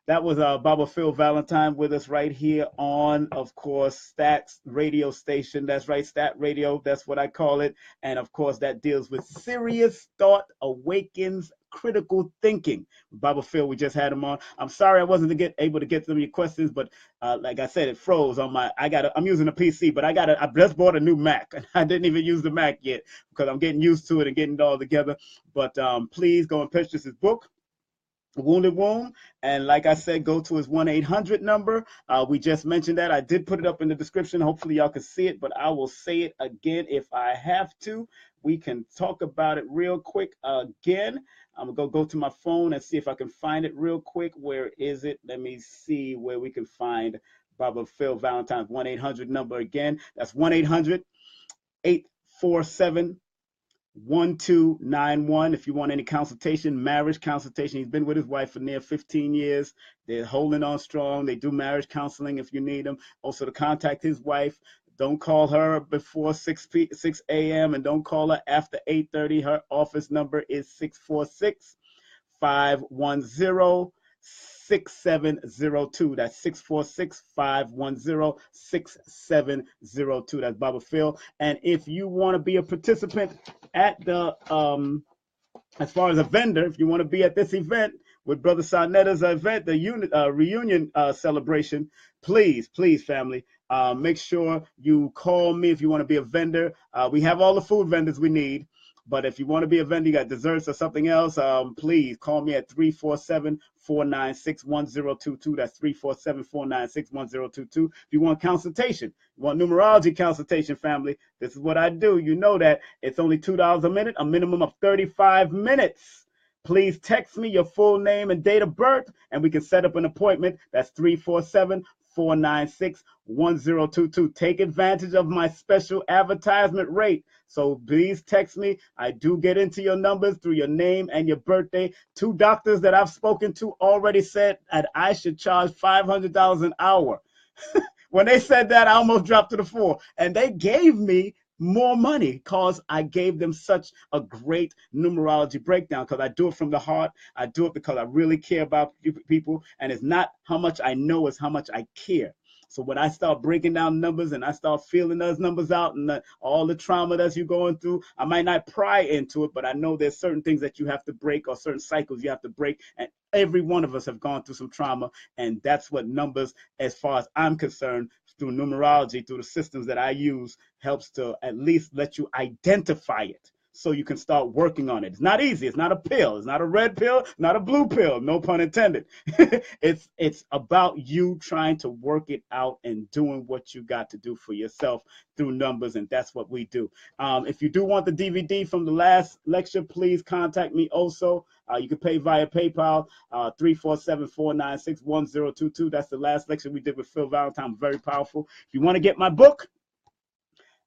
That was Baba Phil Valentine with us right here on, of course, Stat radio station. That's right, Stat Radio. That's what I call it. And, of course, that deals with serious thought awakens critical thinking. Baba Phil, we just had him on. I'm sorry I wasn't able to get some of your questions, but like I said, it froze on my. I'm using a PC, but I just bought a new Mac, and I didn't even use the Mac yet because I'm getting used to it and getting it all together. But please go and purchase his book, Wounded Womb, and like I said, go to his 1-800 number. We just mentioned that. I did put it up in the description. Hopefully y'all can see it, but I will say it again if I have to. We can talk about it real quick again. I'm gonna go to my phone and see if I can find it real quick. Where is it? Let me see where we can find Baba Phil Valentine's 1-800 number again. That's 1-800-847-1291. If you want any consultation, marriage consultation. He's been with his wife for near 15 years. They're holding on strong. They do marriage counseling if you need them. Also, to contact his wife, don't call her before 6 a.m. and don't call her after 8:30. Her office number is 646-510-6702. That's 646-510-6702. That's Baba Phil. And if you want to be a participant at the as far as a vendor, if you want to be at this event with Brother Sarnetta's event, the reunion celebration, please, family, make sure you call me if you want to be a vendor. We have all the food vendors we need. But if you want to be a vendor, you got desserts or something else, please call me at 347-496-1022. That's 347-496-1022. If you want consultation, you want numerology consultation, family, this is what I do. You know that it's only $2 a minute, a minimum of 35 minutes. Please text me your full name and date of birth, and we can set up an appointment. That's 347-496-1022. Take advantage of my special advertisement rate. So please text me. I do get into your numbers through your name and your birthday. 2 doctors that I've spoken to already said that I should charge $500 an hour. When they said that, I almost dropped to the floor. And they gave me more money because I gave them such a great numerology breakdown, because I do it from the heart. I do it because I really care about people. And it's not how much I know, it's how much I care. So when I start breaking down numbers and I start feeling those numbers out and all the trauma that you're going through, I might not pry into it, but I know there's certain things that you have to break or certain cycles you have to break. And every one of us have gone through some trauma. And that's what numbers, as far as I'm concerned, through numerology, through the systems that I use, helps to at least let you identify it. so you can start working on it. It's not easy. It's not a pill. It's not a red pill, not a blue pill, no pun intended. It's about you trying to work it out and doing what you got to do for yourself through numbers, and that's what we do. If you do want the DVD from the last lecture, please contact me also. You can pay via PayPal, 347-496-1022. That's the last lecture we did with Phil Valentine. Very powerful. If you want to get my book,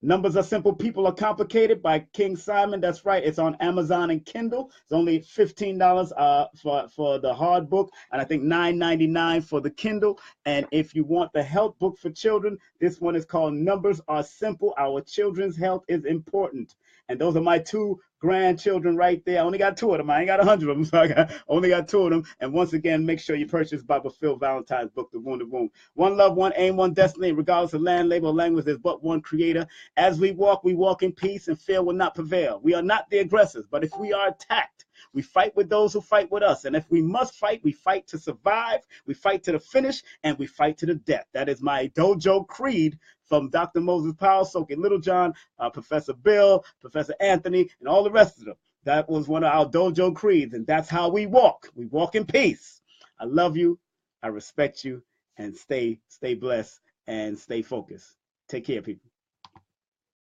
Numbers Are Simple, People Are Complicated by King Simon. That's right. It's on Amazon and Kindle. It's only $15 for the hard book, and I think $9.99 for the Kindle. And if you want the health book for children, this one is called Numbers Are Simple. Our Children's Health is Important. And those are my two grandchildren right there. I only got two of them. I ain't got 100 of them, so only got two of them. And once again, make sure you purchase Baba Phil Valentine's book, The Wounded Womb. One love, one aim, one destiny. Regardless of land, label, or language, there's but one creator. As we walk in peace, and fear will not prevail. We are not the aggressors, but if we are attacked, we fight with those who fight with us. And if we must fight, we fight to survive, we fight to the finish, and we fight to the death. That is my dojo creed from Dr. Moses Powell, Soke Little John, Professor Bill, Professor Anthony, and all the rest of them. That was one of our dojo creeds, and that's how we walk. We walk in peace. I love you, I respect you, and stay blessed and stay focused. Take care, people.